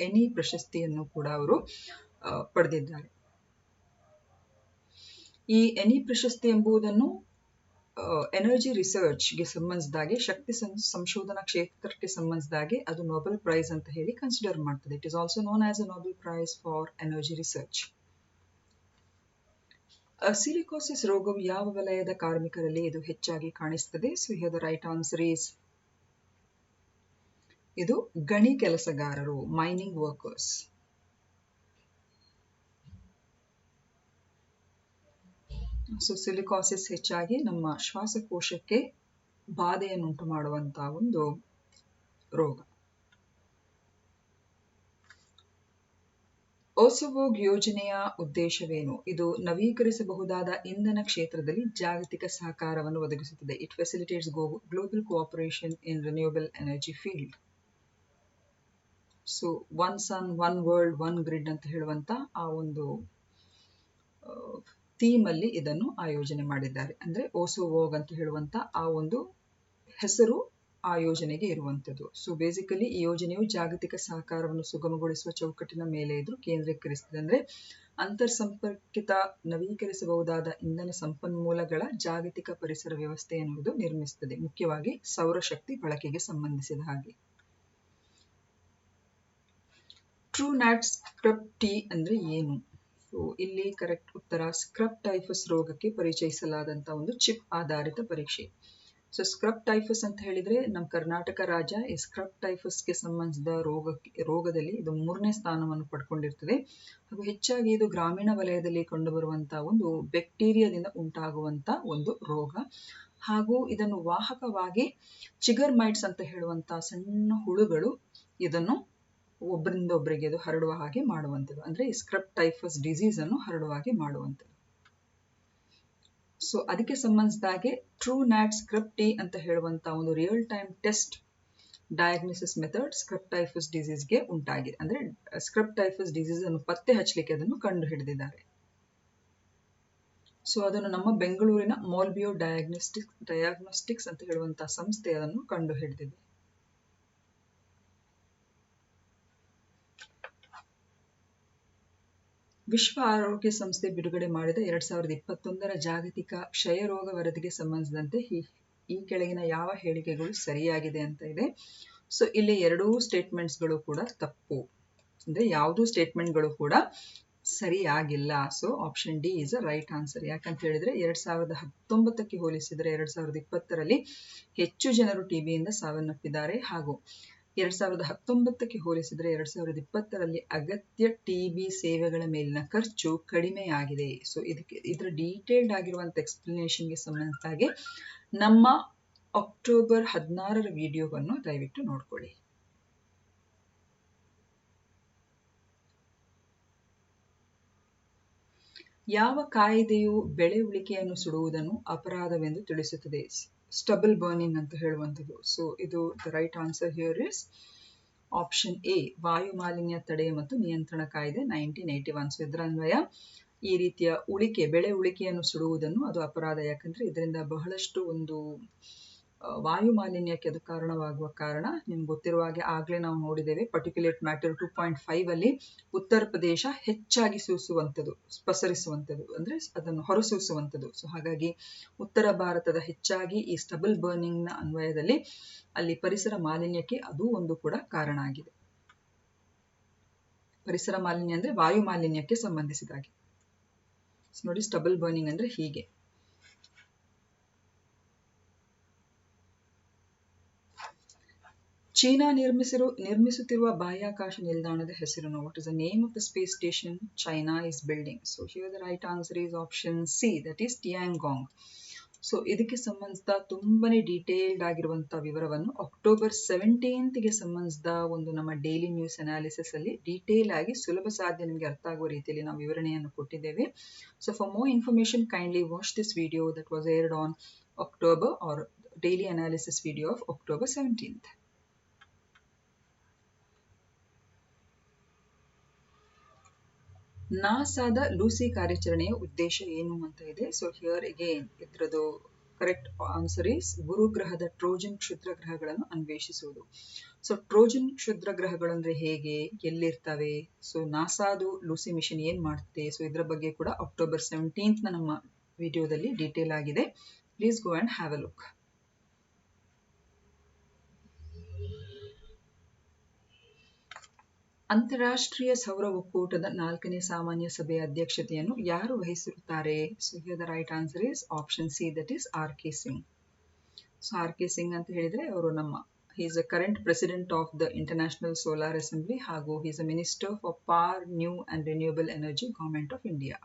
Speaker 1: ಎನಿ ಪ್ರಶಸ್ತಿಯನ್ನು ಕೂಡ ಅವರು ಪಡೆದಿದ್ದಾರೆ. ಈ ಎನಿ ಪ್ರಶಸ್ತಿ ಎಂಬುದನ್ನು ಎನರ್ಜಿ ರಿಸರ್ಚ್ಗೆ ಸಂಬಂಧಿಸಿದಾಗೆ, ಶಕ್ತಿ ಸಂಶೋಧನಾ ಕ್ಷೇತ್ರಕ್ಕೆ ಸಂಬಂಧಿಸಿದಾಗೆ ಅದು ನೊಬೆಲ್ ಪ್ರೈಸ್ ಅಂತ ಹೇಳಿ ಕನ್ಸಿಡರ್ ಮಾಡ್ತದೆ. It is also known as a Nobel prize for energy research. ಸಿಲಿಕೋಸಿಸ್ ರೋಗವು ಯಾವ ವಲಯದ ಕಾರ್ಮಿಕರಲ್ಲಿ ಇದು ಹೆಚ್ಚಾಗಿ ಕಾಣಿಸುತ್ತದೆ? So here the right answer is, ಇದು ಗಣಿ ಕೆಲಸಗಾರರು, ಮೈನಿಂಗ್ ವರ್ಕರ್ಸ್. ಸೊ ಸಿಲಿಕಾಸಿಸ್ ಹೆಚ್ಚಾಗಿ ನಮ್ಮ ಶ್ವಾಸಕೋಶಕ್ಕೆ ಬಾಧೆಯನ್ನುಂಟು ಮಾಡುವಂತಹ ಒಂದು ರೋಗ. ಓಸೋವೋಗ್ ಯೋಜನೆಯ ಉದ್ದೇಶವೇನು? ಇದು ನವೀಕರಿಸಬಹುದಾದ ಇಂಧನ ಕ್ಷೇತ್ರದಲ್ಲಿ ಜಾಗತಿಕ ಸಹಕಾರವನ್ನು ಒದಗಿಸುತ್ತದೆ. It facilitates global cooperation in renewable energy field. So one sun one world one grid ಅಂತ ಹೇಳುವಂತ ಆ ಒಂದು ಥೀಮ್ ಅಲ್ಲಿ ಇದನ್ನು ಆಯೋಜನೆ ಮಾಡಿದ್ದಾರೆ. ಅಂದ್ರೆ ಓಸೋವೋಗ್ ಅಂತ ಹೇಳುವಂತ ಆ ಒಂದು ಹೆಸರು ಆ ಯೋಜನೆಗೆ ಇರುವಂತದ್ದು. ಸೊ ಬೇಸಿಕಲಿ ಈ ಯೋಜನೆಯು ಜಾಗತಿಕ ಸಹಕಾರವನ್ನು ಸುಗಮಗೊಳಿಸುವ ಚೌಕಟ್ಟಿನ ಮೇಲೆ ಇದ್ರು ಕೇಂದ್ರೀಕರಿಸುತ್ತದೆ. ಅಂದ್ರೆ ಅಂತರ್ ಸಂಪರ್ಕಿತ ನವೀಕರಿಸಬಹುದಾದ ಇಂಧನ ಸಂಪನ್ಮೂಲಗಳ ಜಾಗತಿಕ ಪರಿಸರ ವ್ಯವಸ್ಥೆ ಎನ್ನುವುದು ನಿರ್ಮಿಸುತ್ತದೆ, ಮುಖ್ಯವಾಗಿ ಸೌರಶಕ್ತಿ ಬಳಕೆಗೆ ಸಂಬಂಧಿಸಿದ ಹಾಗೆ. ಟ್ರೂ ನ್ಯಾಟ್ ಸ್ಕ್ರಬ್ ಟಿ ಅಂದ್ರೆ ಏನು? ಸೊ ಇಲ್ಲಿ ಕರೆಕ್ಟ್ ಉತ್ತರ ಸ್ಕ್ರಬ್ ಟೈಫಸ್ ರೋಗಕ್ಕೆ ಪರಿಚಯಿಸಲಾದಂತ ಒಂದು ಚಿಪ್ ಆಧಾರಿತ ಪರೀಕ್ಷೆ. ಸೊ ಸ್ಕ್ರಬ್ ಟೈಫಸ್ ಅಂತ ಹೇಳಿದ್ರೆ ನಮ್ಮ ಕರ್ನಾಟಕ ರಾಜ್ಯ ಈ ಸ್ಕ್ರಬ್ ಟೈಫಸ್ಗೆ ಸಂಬಂಧಿಸಿದ ರೋಗದಲ್ಲಿ ಇದು 3ನೇ ಸ್ಥಾನವನ್ನು ಪಡ್ಕೊಂಡಿರ್ತದೆ. ಹಾಗೂ ಹೆಚ್ಚಾಗಿ ಇದು ಗ್ರಾಮೀಣ ವಲಯದಲ್ಲಿ ಕಂಡುಬರುವಂತಹ ಒಂದು ಬ್ಯಾಕ್ಟೀರಿಯಾದಿಂದ ಉಂಟಾಗುವಂತ ಒಂದು ರೋಗ. ಹಾಗೂ ಇದನ್ನು ವಾಹಕವಾಗಿ ಚಿಗರ್ ಮೈಟ್ಸ್ ಅಂತ ಹೇಳುವಂತಹ ಸಣ್ಣ ಹುಳುಗಳು ಇದನ್ನು ಒಬ್ಬರಿಂದ ಒಬ್ಬರಿಗೆ ಅದು ಹರಡುವ ಹಾಗೆ ಮಾಡುವಂಥದ್ದು. ಅಂದ್ರೆ ಈ ಸ್ಕ್ರಬ್ ಟೈಫಸ್ ಡಿಸೀಸ್ ಅನ್ನು ಹರಡುವ ಹಾಗೆ ಮಾಡುವಂಥದ್ದು. ಸೊ ಅದಕ್ಕೆ ಸಂಬಂಧಿಸಿದ ಹಾಗೆ ಟ್ರೂ ನ್ಯಾಟ್ ಸ್ಕ್ರಬ್ ಟಿ ಅಂತ ಹೇಳುವಂತ ಒಂದು real time test diagnosis method scrub typhus ಡಿಸೀಸ್ಗೆ ಉಂಟಾಗಿದೆ. ಅಂದ್ರೆ ಸ್ಕ್ರಬ್ ಟೈಫಸ್ ಡಿಸೀಸ್ ಅನ್ನು ಪತ್ತೆ ಹಚ್ಚಲಿಕ್ಕೆ ಅದನ್ನು ಕಂಡು ಹಿಡಿದಿದ್ದಾರೆ. ಸೊ ಅದನ್ನು ನಮ್ಮ ಬೆಂಗಳೂರಿನ ಮೋಲ್ಬಿಯೋ ಡಯಾಗ್ನೋಸ್ಟಿಕ್ಸ್ ಅಂತ ಹೇಳುವಂತಹ ಸಂಸ್ಥೆ ಅದನ್ನು ಕಂಡು ಹಿಡಿದಿದೆ. ವಿಶ್ವ ಆರೋಗ್ಯ ಸಂಸ್ಥೆ ಬಿಡುಗಡೆ ಮಾಡಿದ 2021ರ ಜಾಗತಿಕ ಕ್ಷಯರೋಗ ವರದಿಗೆ ಸಂಬಂಧಿಸಿದಂತೆ ಈ ಕೆಳಗಿನ ಯಾವ ಹೇಳಿಕೆಗಳು ಸರಿಯಾಗಿದೆ ಅಂತ ಇದೆ. ಸೊ ಇಲ್ಲಿ ಎರಡೂ ಸ್ಟೇಟ್ಮೆಂಟ್ಸ್ಗಳು ಕೂಡ ತಪ್ಪು. ಅಂದ್ರೆ ಯಾವುದೂ ಸ್ಟೇಟ್ಮೆಂಟ್ಗಳು ಕೂಡ ಸರಿಯಾಗಿಲ್ಲ. So option D is a right answer. ಯಾಕಂತ ಹೇಳಿದ್ರೆ 2019ಕ್ಕೆ ಹೋಲಿಸಿದ್ರೆ 2020ರಲ್ಲಿ ಹೆಚ್ಚು ಜನರು ಟಿಬಿಯಿಂದ ಸಾವನ್ನಪ್ಪಿದ್ದಾರೆ. ಹಾಗೂ 2019ಕ್ಕೆ ಹೋಲಿಸಿದ್ರೆ 2020ರಲ್ಲಿ ಅಗತ್ಯ ಟಿಬಿ ಸೇವೆಗಳ ಮೇಲಿನ ಖರ್ಚು ಕಡಿಮೆಯಾಗಿದೆ. ಸೊ ಇದರ ಡೀಟೇಲ್ಡ್ ಆಗಿರುವಂತ ಎಕ್ಸ್ಪ್ಲನೇಷನ್ಗೆ ಸಂಬಂಧಿಸಿದಾಗೆ ನಮ್ಮ ಅಕ್ಟೋಬರ್ 16ರ ವಿಡಿಯೋವನ್ನು ದಯವಿಟ್ಟು ನೋಡ್ಕೊಳ್ಳಿ. ಯಾವ ಕಾಯ್ದೆಯು ಬೆಳೆ ಉಳಿಕೆಯನ್ನು ಸುಡುವುದನ್ನು ಅಪರಾಧವೆಂದು ತಿಳಿಸುತ್ತದೆ? ಸ್ಟಬಲ್ ಬರ್ನಿಂಗ್ ಅಂತ ಹೇಳುವಂಥದ್ದು. ಸೊ ಇದು the right answer here is option A ವಾಯು ಮಾಲಿನ್ಯ ತಡೆ ಮತ್ತು ನಿಯಂತ್ರಣ ಕಾಯ್ದೆ 1981. ಸೊ ಇದರ ಅನ್ವಯ ಈ ರೀತಿಯ ಬೆಳೆ ಉಳಿಕೆಯನ್ನು ಸುಡುವುದನ್ನು ಅದು ಅಪರಾಧ. ಯಾಕಂದ್ರೆ ಇದರಿಂದ ಬಹಳಷ್ಟು ಒಂದು ವಾಯು ಮಾಲಿನ್ಯಕ್ಕೆ ಅದು ಕಾರಣವಾಗುವ ಕಾರಣ ನಿಮ್ಗೆ ಗೊತ್ತಿರುವ ಹಾಗೆ ಆಗ್ಲೇ ನಾವು ನೋಡಿದ್ದೇವೆ. ಪರ್ಟಿಕ್ಯುಲೇಟ್ ಮ್ಯಾಟರ್ 2.5 ಅಲ್ಲಿ ಉತ್ತರ ಪ್ರದೇಶ ಹೆಚ್ಚಾಗಿ ಪಸರಿಸುವಂಥದ್ದು ಅಂದ್ರೆ ಅದನ್ನು ಹೊರಸೂಸುವಂಥದ್ದು. ಸೊ ಹಾಗಾಗಿ ಉತ್ತರ ಭಾರತದ ಹೆಚ್ಚಾಗಿ ಈ ಸ್ಟಬಲ್ ಬರ್ನಿಂಗ್ ನ ಅನ್ವಯದಲ್ಲಿ ಅಲ್ಲಿ ಪರಿಸರ ಮಾಲಿನ್ಯಕ್ಕೆ ಅದು ಒಂದು ಕೂಡ ಕಾರಣ ಆಗಿದೆ. ಪರಿಸರ ಮಾಲಿನ್ಯ ಅಂದ್ರೆ ವಾಯು ಮಾಲಿನ್ಯಕ್ಕೆ ಸಂಬಂಧಿಸಿದಾಗೆ. ನೋಡಿ ಸ್ಟಬಲ್ ಬರ್ನಿಂಗ್ ಅಂದ್ರೆ ಹೀಗೆ. ಚೀನಾ ನಿರ್ಮಿಸುತ್ತಿರುವ ಬಾಹ್ಯಾಕಾಶ ನಿಲ್ದಾಣದ ಹೆಸರೇನು? What is the name of the space station China is building? So here the right answer is option C, that is Tiangong. So ಇದಕ್ಕೆ ಸಂಬಂಧಿಸಿದ ತುಂಬಾನೇ ಡೀಟೇಲ್ಡ್ ಆಗಿರುವಂತಹ ವಿವರವನ್ನು ಅಕ್ಟೋಬರ್ 17ಗೆ ಸಂಬಂಧಿಸಿದ ಒಂದು ನಮ್ಮ ಡೈಲಿ ನ್ಯೂಸ್ ಅನಾಲಿಸಿಸ್ ಅಲ್ಲಿ ಡೀಟೇಲ್ ಆಗಿ ಸುಲಭ ಸಾಧ್ಯ ನಿಮಗೆ ಅರ್ಥ ಆಗುವ ರೀತಿಯಲ್ಲಿ ನಾವು ವಿವರಣೆಯನ್ನು ಕೊಟ್ಟಿದ್ದೇವೆ. So for more information kindly watch this video that was aired on October or daily analysis video of October 17th. ನಾಸಾದ ಲೂಸಿ ಕಾರ್ಯಾಚರಣೆಯ ಉದ್ದೇಶ ಏನು ಅಂತ ಇದೆ. ಸೊ ಹಿಯರ್ ಅಗೇನ್ ಇದ್ರದ್ದು ಕರೆಕ್ಟ್ ಆನ್ಸರ್ ಈಸ್ ಗುರುಗ್ರಹದ ಟ್ರೋಜನ್ ಕ್ಷುದ್ರ ಗ್ರಹಗಳನ್ನು ಅನ್ವೇಷಿಸುವುದು. ಸೊ ಟ್ರೋಜನ್ ಕ್ಷುದ್ರ ಗ್ರಹಗಳು ಅಂದ್ರೆ ಹೇಗೆ, ಎಲ್ಲಿರ್ತವೆ, ಸೊ ನಾಸಾದು ಲೂಸಿ ಮಿಷನ್ ಏನ್ ಮಾಡುತ್ತೆ, ಸೊ ಇದ್ರ ಬಗ್ಗೆ ಕೂಡ ಅಕ್ಟೋಬರ್ 17th ನಮ್ಮ ವಿಡಿಯೋದಲ್ಲಿ ಡೀಟೇಲ್ ಆಗಿದೆ. Please go and have a look. ಅಂತಾರಾಷ್ಟ್ರೀಯ ಸೌರ ಒಕ್ಕೂಟದ 4ನೇ ಸಾಮಾನ್ಯ ಸಭೆಯ ಅಧ್ಯಕ್ಷತೆಯನ್ನು ಯಾರು ವಹಿಸಿರುತ್ತಾರೆ? So here the right answer is option C, that is R K. Singh. So R K. Singh ಅಂತ ಹೇಳಿದ್ರೆ ಅವರು he is a current president of the International Solar Assembly ಹಾಗೂ he is a minister for Power, New and Renewable Energy, Government of India.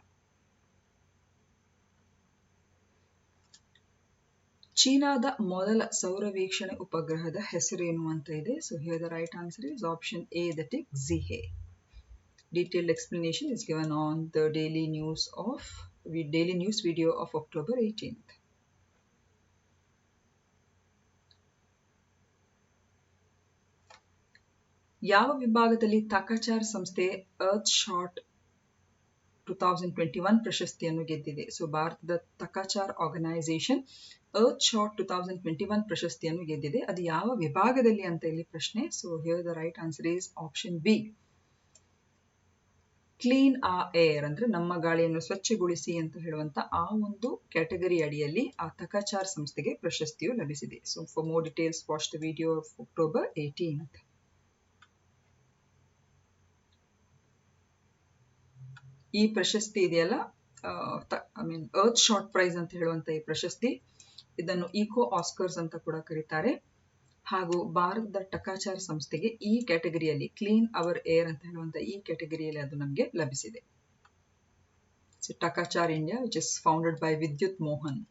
Speaker 1: ಚೀನಾದ ಮೊದಲ ಸೌರ ವೀಕ್ಷಣೆ ಉಪಗ್ರಹದ ಹೆಸರೇನು ಅಂತ ಇದೆ. So here the right answer is option A, that is Zhihe. Detailed explanation is given on the daily news video of October 18th. ಯಾವ ವಿಭಾಗದಲ್ಲಿ ತಕಚಾರ್ ಸಂಸ್ಥೆ ಅರ್ತ್ ಶಾಟ್ 2021 ಪ್ರಶಸ್ತಿಯನ್ನು ಗೆದ್ದಿದೆ? ಸೊ ಭಾರತದ ತಕಚಾರ್ ಆರ್ಗನೈಸೇಷನ್ ಅರ್ತ್ ಶಾಟ್ 2021 ಪ್ರಶಸ್ತಿಯನ್ನು ಗೆದ್ದಿದೆ. ಅದು ಯಾವ ವಿಭಾಗದಲ್ಲಿ ಅಂತ ಇಲ್ಲಿ ಪ್ರಶ್ನೆ. So here the right answer is option B, clean ಆ ಏರ್, ಅಂದ್ರೆ ನಮ್ಮ ಗಾಳಿಯನ್ನು ಸ್ವಚ್ಛಗೊಳಿಸಿ ಅಂತ ಹೇಳುವಂತ ಆ ಒಂದು ಕ್ಯಾಟಗರಿ ಅಡಿಯಲ್ಲಿ ಆ ತಕಚಾರ್ ಸಂಸ್ಥೆಗೆ ಪ್ರಶಸ್ತಿಯು ಲಭಿಸಿದೆ. So for more details watch the video of October 18th. ಈ ಪ್ರಶಸ್ತಿ ಇದೆಯಲ್ಲ, ಅರ್ತ್ ಶಾಟ್ ಪ್ರೈಸ್ ಅಂತ ಹೇಳುವಂತ ಈ ಪ್ರಶಸ್ತಿ, ಇದನ್ನು ಈಕೋ ಆಸ್ಕರ್ಸ್ ಅಂತ ಕೂಡ ಕರೀತಾರೆ. ಹಾಗೂ ಭಾರತದ ಟಕಾಚಾರ್ ಸಂಸ್ಥೆಗೆ ಈ ಕ್ಯಾಟಗರಿಯಲ್ಲಿ ಕ್ಲೀನ್ ಅವರ್ ಏರ್ ಅಂತ ಹೇಳುವಂತ ಈ ಕ್ಯಾಟಗರಿಯಲ್ಲಿ ಅದು ನಮಗೆ ಲಭಿಸಿದೆ. So Takachar India which is founded by Vidyut Mohan.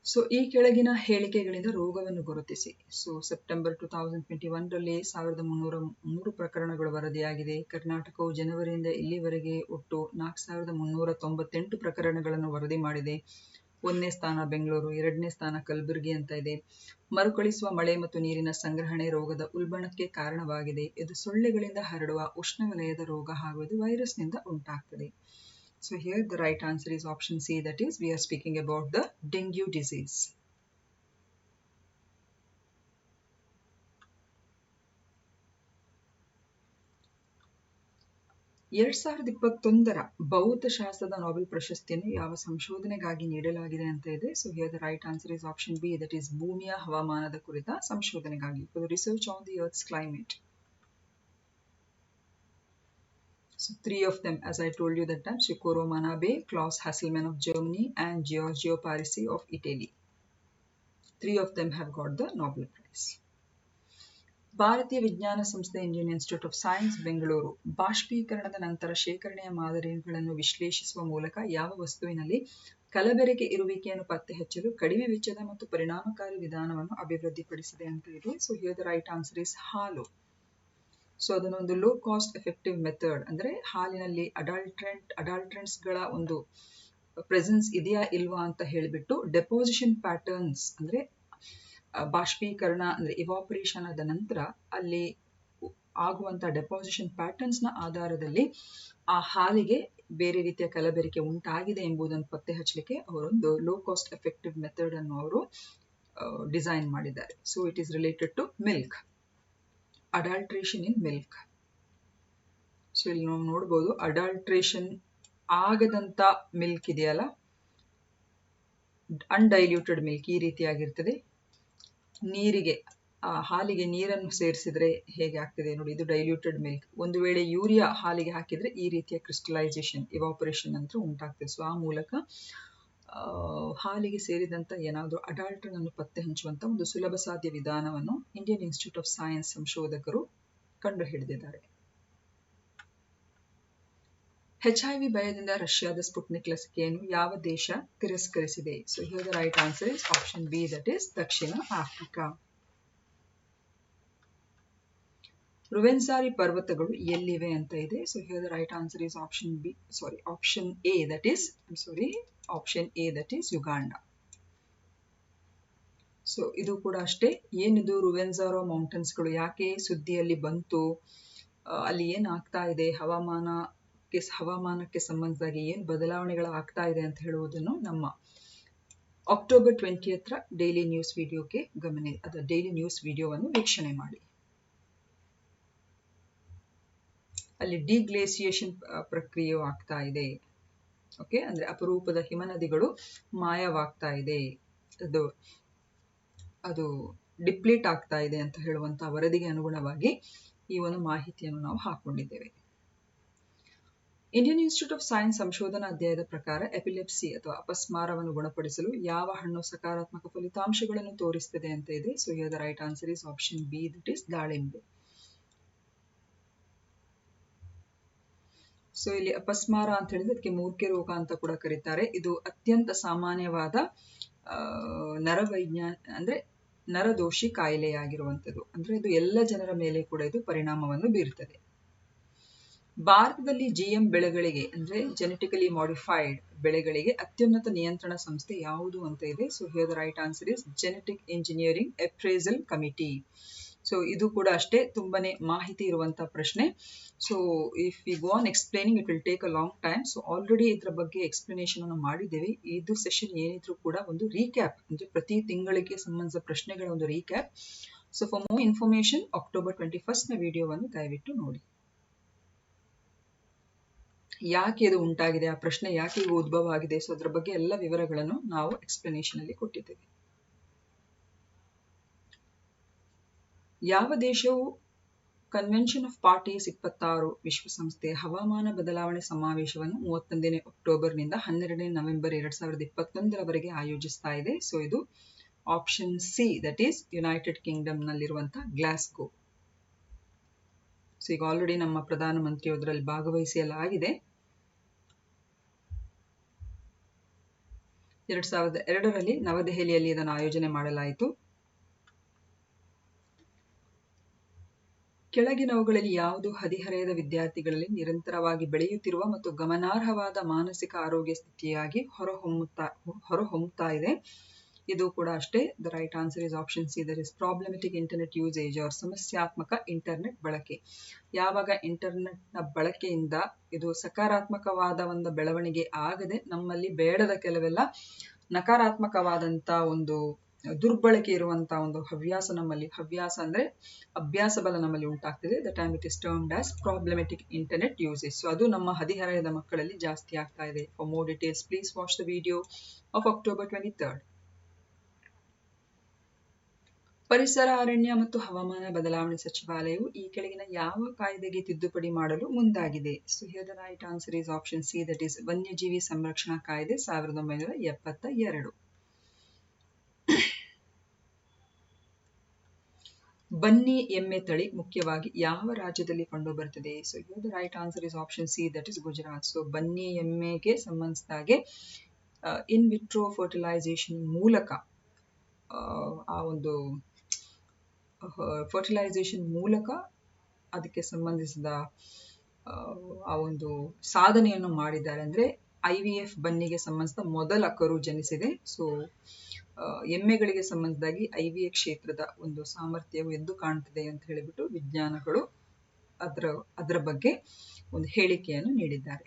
Speaker 1: So ಈ ಕೆಳಗಿನ ಹೇಳಿಕೆಗಳಿಂದ ರೋಗವನ್ನು ಗುರುತಿಸಿ. ಸೊ ಸೆಪ್ಟೆಂಬರ್ 2021 ರಲ್ಲಿ 1303 ಪ್ರಕರಣಗಳು ವರದಿಯಾಗಿದೆ. ಕರ್ನಾಟಕವು ಜನವರಿಯಿಂದ ಇಲ್ಲಿವರೆಗೆ ಒಟ್ಟು 4398 ಪ್ರಕರಣಗಳನ್ನು ವರದಿ ಮಾಡಿದೆ. 1ನೇ ಸ್ಥಾನ ಬೆಂಗಳೂರು, 2ನೇ ಸ್ಥಾನ ಕಲಬುರಗಿ ಅಂತ ಇದೆ. ಮರುಕಳಿಸುವ ಮಳೆ ಮತ್ತು ನೀರಿನ ಸಂಗ್ರಹಣೆ ರೋಗದ ಉಲ್ಬಣಕ್ಕೆ ಕಾರಣವಾಗಿದೆ. ಇದು ಸೊಳ್ಳೆಗಳಿಂದ ಹರಡುವ ಉಷ್ಣವಲಯದ ರೋಗ ಹಾಗೂ ಇದು ವೈರಸ್ನಿಂದ ಉಂಟಾಗ್ತದೆ. So here the right answer is option C, that is we are speaking about the dengue disease. ಎರಡ್ 2021 ಭೌತಶಾಸ್ತ್ರದ ನೊಬೆಲ್ ಪ್ರಶಸ್ತಿಯನ್ನು ಯಾವ ಸಂಶೋಧನೆಗಾಗಿ ನೀಡಲಾಗಿದೆ ಅಂತ ಇದೆ. So here the right answer is option B, that is ಭೂಮಿಯ ಹವಾಮಾನದ ಕುರಿತ ಸಂಶೋಧನೆಗಾಗಿ, for research on the earth's climate. So 3 of them, as I told you that time, Socorro Manabe, Klaus Hasselmann of Germany and Giorgio Parisi of Italy. 3 of them have got the Nobel Prize. ಭಾರತೀಯ ವಿಜ್ಞಾನ ಸಂಸ್ಥೆ Indian Institute of Science Bengaluru ಬಾಷ್ಪೀಕರಣದ ನಂತರ ಶೇಖರಣೆಯ ಮಾದರಿಗಳನ್ನು ವಿಶ್ಲೇಷಿಸುವ ಮೂಲಕ ಯಾವ ವಸ್ತುವಿನಲ್ಲಿ ಕಲಬೆರಕೆ ಇರುವಿಕೆಯನ್ನು ಪತ್ತೆ ಹಚ್ಚಲು ಕಡಿಮೆ ವೆಚ್ಚದ ಮತ್ತು ಪರಿಣಾಮಕಾರಿ ವಿಧಾನವನ್ನು ಅಭಿವೃದ್ಧಿಪಡಿಸಿದೆ ಅಂತ ಇದೆ. So here the right answer is ಹಾಲು. ಸೊ ಅದನ್ನೊಂದು ಲೋ ಕಾಸ್ಟ್ ಎಫೆಕ್ಟಿವ್ ಮೆಥಡ್, ಅಂದ್ರೆ ಹಾಲಿನಲ್ಲಿ ಅಡಲ್ಟ್ರೆಂಟ್ಸ್ ಗಳ ಒಂದು ಪ್ರೆಸೆನ್ಸ್ ಇದೆಯಾ ಇಲ್ವಾ ಅಂತ ಹೇಳಿಬಿಟ್ಟು ಡೆಪೋಸಿಷನ್ ಪ್ಯಾಟರ್ನ್ಸ್, ಅಂದ್ರೆ ಬಾಷ್ಪೀಕರಣ ಅಂದ್ರೆ ಇವಾಪರೇಷನ್ ಆದ ನಂತರ ಅಲ್ಲಿ ಆಗುವಂತ ಡೆಪೋಸಿಷನ್ ಪ್ಯಾಟರ್ನ್ಸ್ ನ ಆಧಾರದಲ್ಲಿ ಆ ಹಾಲಿಗೆ ಬೇರೆ ರೀತಿಯ ಕಲಬೆರಕೆ ಉಂಟಾಗಿದೆ ಎಂಬುದನ್ನು ಪತ್ತೆ ಹಚ್ಚಲಿಕ್ಕೆ ಅವರೊಂದು ಲೋ ಕಾಸ್ಟ್ ಎಫೆಕ್ಟಿವ್ ಮೆಥಡ್ ಅನ್ನು ಅವರು ಡಿಸೈನ್ ಮಾಡಿದ್ದಾರೆ. So it is related two milk, adulteration in milk. So ಇಲ್ಲಿ ನಾವು ನೋಡಬಹುದು, ಅಡಲ್ಟ್ರೇಷನ್ ಆಗದಂತ ಮಿಲ್ಕ್ ಇದೆಯಲ್ಲ, ಅನ್ಡೈಲ್ಯೂಟೆಡ್ ಮಿಲ್ಕ್ ಈ ರೀತಿಯಾಗಿರ್ತದೆ. ನೀರಿಗೆ ಹಾಲಿಗೆ ನೀರನ್ನು ಸೇರಿಸಿದ್ರೆ ಹೇಗೆ ಆಗ್ತದೆ ನೋಡಿ, ಇದು ಡೈಲ್ಯೂಟೆಡ್ ಮಿಲ್ಕ್. ಒಂದು ವೇಳೆ ಯೂರಿಯಾ ಹಾಲಿಗೆ ಹಾಕಿದ್ರೆ ಈ ರೀತಿಯ ಕ್ರಿಸ್ಟಲೈಸೇಷನ್ ಇವಾಪರೇಷನ್ ಅಂತ ಉಂಟಾಗ್ತದೆ. ಸೊ ಆ ಮೂಲಕ ಹಾಲಿಗೆ ಸೇರಿದಂತ ಏನಾದರೂ ಅಡಲ್ಟ್ರನ್ ಅನ್ನು ಪತ್ತೆ ಹಚ್ಚುವಂತ ಒಂದು ಸುಲಭ ಸಾಧ್ಯ ವಿಧಾನವನ್ನು ಇಂಡಿಯನ್ ಇನ್ಸ್ಟಿಟ್ಯೂಟ್ ಆಫ್ ಸೈನ್ಸ್ ಸಂಶೋಧಕರು ಕಂಡುಹಿಡಿದಿದ್ದಾರೆ. HIV ಭಯದಿಂದ ರಷ್ಯಾದ ಸ್ಪುಟ್ನಿಕ್ ಲಸಿಕೆಯನ್ನು ಯಾವ ದೇಶ ತಿರಸ್ಕರಿಸಿದೆ? So here the right answer is option B, that is ದಕ್ಷಿಣ ಆಫ್ರಿಕಾ. ರುವೆನ್ಸಾರಿ ಪರ್ವತಗಳು ಎಲ್ಲಿವೆ ಅಂತ ಇದೆ. So here the right answer is option A, that is Uganda. So ಇದು ಕೂಡ ಅಷ್ಟೇ, ಏನಿದು ರುವೆನ್ಸಾರೋ ಮೌಂಟೇನ್ಸ್ ಗಳು ಯಾಕೆ ಸುದ್ದಿಯಲ್ಲಿ ಬಂತು, ಅಲ್ಲಿ ಏನಾಗ್ತಾ ಇದೆ, ಹವಾಮಾನಕ್ಕೆ ಸಂಬಂಧಿಸಿದಾಗಿ ಏನು ಬದಲಾವಣೆಗಳು ಆಗ್ತಾ ಇದೆ ಅಂತ ಹೇಳುವುದನ್ನು ನಮ್ಮ October 20th ಡೈಲಿ ನ್ಯೂಸ್ ವಿಡಿಯೋಗೆ ಡೈಲಿ ನ್ಯೂಸ್ ವಿಡಿಯೋವನ್ನು ವೀಕ್ಷಣೆ ಮಾಡಿ. ಅಲ್ಲಿ ಡಿಗ್ಲೇಸಿಯೇಷನ್ ಪ್ರಕ್ರಿಯೆಯು ಆಗ್ತಾ ಇದೆ. ಓಕೆ, ಅಂದ್ರೆ ಅಪರೂಪದ ಹಿಮನದಿಗಳು ಮಾಯವಾಗ್ತಾ ಇದೆ, ಅದು ಡಿಪ್ಲೀಟ್ ಆಗ್ತಾ ಇದೆ ಅಂತ ಹೇಳುವಂತ ವರದಿಗೆ ಅನುಗುಣವಾಗಿ ಈ ಒಂದು ಮಾಹಿತಿಯನ್ನು ನಾವು ಹಾಕೊಂಡಿದ್ದೇವೆ. ಇಂಡಿಯನ್ ಇನ್ಸ್ಟಿಟ್ಯೂಟ್ ಆಫ್ ಸೈನ್ಸ್ ಸಂಶೋಧನಾ ಅಧ್ಯಾಯದ ಪ್ರಕಾರ ಎಪಿಲೆಪ್ಸಿ ಅಥವಾ ಅಪಸ್ಮಾರವನ್ನು ಗುಣಪಡಿಸಲು ಯಾವ ಹಣ್ಣು ಸಕಾರಾತ್ಮಕ ಫಲಿತಾಂಶಗಳನ್ನು ತೋರಿಸುತ್ತದೆ ಅಂತ ಇದೆ. So here the right answer is option B, that is ದಾಳಿಂಬೆ. ಸೊ ಇಲ್ಲಿ ಅಪಸ್ಮಾರ ಅಂತ ಹೇಳಿದ್ರೆ ಅದಕ್ಕೆ ಮೂರ್ಛೆ ರೋಗ ಅಂತ ಕೂಡ ಕರೀತಾರೆ. ಇದು ಅತ್ಯಂತ ಸಾಮಾನ್ಯವಾದ ನರದೋಷಿ ಕಾಯಿಲೆಯಾಗಿರುವಂಥದ್ದು. ಅಂದ್ರೆ ಇದು ಎಲ್ಲ ಜನರ ಮೇಲೆ ಕೂಡ ಇದು ಪರಿಣಾಮವನ್ನು ಬೀರುತ್ತದೆ. ಭಾರತದಲ್ಲಿ GM ಬೆಳೆಗಳಿಗೆ ಅಂದ್ರೆ ಜೆನೆಟಿಕಲಿ ಮಾಡಿಫೈಡ್ ಬೆಳೆಗಳಿಗೆ ಅತ್ಯುನ್ನತ ನಿಯಂತ್ರಣ ಸಂಸ್ಥೆ ಯಾವುದು ಅಂತ ಇದೆ. So here the right answer is genetic engineering appraisal committee. So ಇದು ಕೂಡ ಅಷ್ಟೇ ತುಂಬಾನೇ ಮಾಹಿತಿ ಇರುವಂತಹ ಪ್ರಶ್ನೆ. So if we go on explaining it will take a long time. So already ಇದರ ಬಗ್ಗೆ ಎಕ್ಸ್ಪ್ಲನೇಷನ್ ಅನ್ನು ಮಾಡಿದ್ದೇವೆ. ಇದು ಸೆಷನ್ ಏನಿದ್ರು ಕೂಡ ಒಂದು ರೀಕ್ಯಾಪ್, ಅಂದ್ರೆ ಪ್ರತಿ ತಿಂಗಳಿಗೆ ಸಂಬಂಧಿಸಿದ ಪ್ರಶ್ನೆಗಳ ಒಂದು recap. So for more information October 21st ನ ವಿಡಿಯೋವನ್ನು ದಯವಿಟ್ಟು ನೋಡಿ. ಯಾಕೆ ಇದು ಉಂಟಾಗಿದೆ, ಆ ಪ್ರಶ್ನೆ ಯಾಕೆ ಈಗ ಉದ್ಭವ ಆಗಿದೆ, ಸೊ ಅದ್ರ ಬಗ್ಗೆ ಎಲ್ಲ ವಿವರಗಳನ್ನು ನಾವು ಎಕ್ಸ್ಪ್ಲನೇಷನ್ ಅಲ್ಲಿ ಕೊಟ್ಟಿದ್ದೇವೆ. ಯಾವ ದೇಶವು ಕನ್ವೆನ್ಷನ್ ಆಫ್ ಪಾರ್ಟೀಸ್ 26 ವಿಶ್ವಸಂಸ್ಥೆಯ ಹವಾಮಾನ ಬದಲಾವಣೆ ಸಮಾವೇಶವನ್ನು 31 ಅಕ್ಟೋಬರ್ನಿಂದ 12 ನವೆಂಬರ್ 2021 ಆಯೋಜಿಸ್ತಾ ಇದೆ? ಸೊ ಇದು option C, that is United Kingdom ನಲ್ಲಿರುವಂತಹ ಗ್ಲಾಸ್ಗೋ. ಸೊ ಈಗ ಆಲ್ರೆಡಿ ನಮ್ಮ ಪ್ರಧಾನಮಂತ್ರಿ ಅದರಲ್ಲಿ ಭಾಗವಹಿಸಲಾಗಿದೆ. 2002ರಲ್ಲಿ ನವದೆಹಲಿಯಲ್ಲಿ ಇದನ್ನು ಆಯೋಜನೆ ಮಾಡಲಾಯಿತು. ಕೆಳಗಿನವುಗಳಲ್ಲಿ ಯಾವುದು ಹದಿಹರೆಯದ ವಿದ್ಯಾರ್ಥಿಗಳಲ್ಲಿ ನಿರಂತರವಾಗಿ ಬೆಳೆಯುತ್ತಿರುವ ಮತ್ತು ಗಮನಾರ್ಹವಾದ ಮಾನಸಿಕ ಆರೋಗ್ಯ ಸ್ಥಿತಿಯಾಗಿ ಹೊರಹೊಮ್ಮುತ್ತಾ ಇದೆ? ಇದು ಕೂಡ ಅಷ್ಟೇ. The right answer is option C, that is problematic internet usage or ಸಮಸ್ಯಾತ್ಮಕ ಇಂಟರ್ನೆಟ್ ಬಳಕೆ. ಯಾವಾಗ ಇಂಟರ್ನೆಟ್ ನ ಬಳಕೆಯಿಂದ ಇದು ಸಕಾರಾತ್ಮಕವಾದ ಒಂದು ಬೆಳವಣಿಗೆ ಆಗದೆ ನಮ್ಮಲ್ಲಿ ಬೇಡದ ಕೆಲವೆಲ್ಲ ನಕಾರಾತ್ಮಕವಾದಂತ ಒಂದು ದುರ್ಬಳಕೆ ಇರುವಂತಹ ಒಂದು ಹವ್ಯಾಸ ಅಂದ್ರೆ ಅಭ್ಯಾಸ ಬಲ ನಮ್ಮಲ್ಲಿ ಉಂಟಾಗ್ತದೆ. The time it is termed as problematic internet usage. So ಅದು ನಮ್ಮ ಹದಿಹರೆಯದ ಮಕ್ಕಳಲ್ಲಿ ಜಾಸ್ತಿ ಆಗ್ತಾ ಇದೆ. For more details please watch the video of October 23rd. ಪರಿಸರ, ಅರಣ್ಯ ಮತ್ತು ಹವಾಮಾನ ಬದಲಾವಣೆ ಸಚಿವಾಲಯವು ಈ ಕೆಳಗಿನ ಯಾವ ಕಾಯ್ದೆಗೆ ತಿದ್ದುಪಡಿ ಮಾಡಲು ಮುಂದಾಗಿದೆ? So here the right answer is option C, that is ವನ್ಯಜೀವಿ ಸಂರಕ್ಷಣಾ ಕಾಯ್ದೆ 1972. ಬನ್ನಿ ಎಮ್ಮೆ ತಳಿ ಮುಖ್ಯವಾಗಿ ಯಾವ ರಾಜ್ಯದಲ್ಲಿ ಕಂಡುಬರುತ್ತದೆ? So here the right answer is option C, that is Gujarat. So ಬನ್ನಿ ಎಮ್ಮೆಗೆ ಸಂಬಂಧಿಸಿದಾಗೆ ಇನ್ ವಿಟ್ರೋ ಫರ್ಟಿಲೈಸೇಷನ್ ಮೂಲಕ ಆ ಒಂದು ಫರ್ಟಿಲೈಸೇಷನ್ ಮೂಲಕ ಅದಕ್ಕೆ ಸಂಬಂಧಿಸಿದ ಆ ಒಂದು ಸಾಧನೆಯನ್ನು ಮಾಡಿದ್ದಾರೆ. ಅಂದ್ರೆ IVF ಬನ್ನಿಗೆ ಸಂಬಂಧಿಸಿದ ಮೊದಲ ಕರು ಜನಿಸಿದೆ. ಸೊ ಎಮ್ಮೆಗಳಿಗೆ ಸಂಬಂಧಿಸಿದಾಗಿ IVF ಕ್ಷೇತ್ರದ ಒಂದು ಸಾಮರ್ಥ್ಯವು ಎದ್ದು ಕಾಣ್ತಿದೆ ಅಂತ ಹೇಳಿಬಿಟ್ಟು ವಿಜ್ಞಾನಿಗಳು ಅದರ ಬಗ್ಗೆ ಒಂದು ಹೇಳಿಕೆಯನ್ನು ನೀಡಿದ್ದಾರೆ.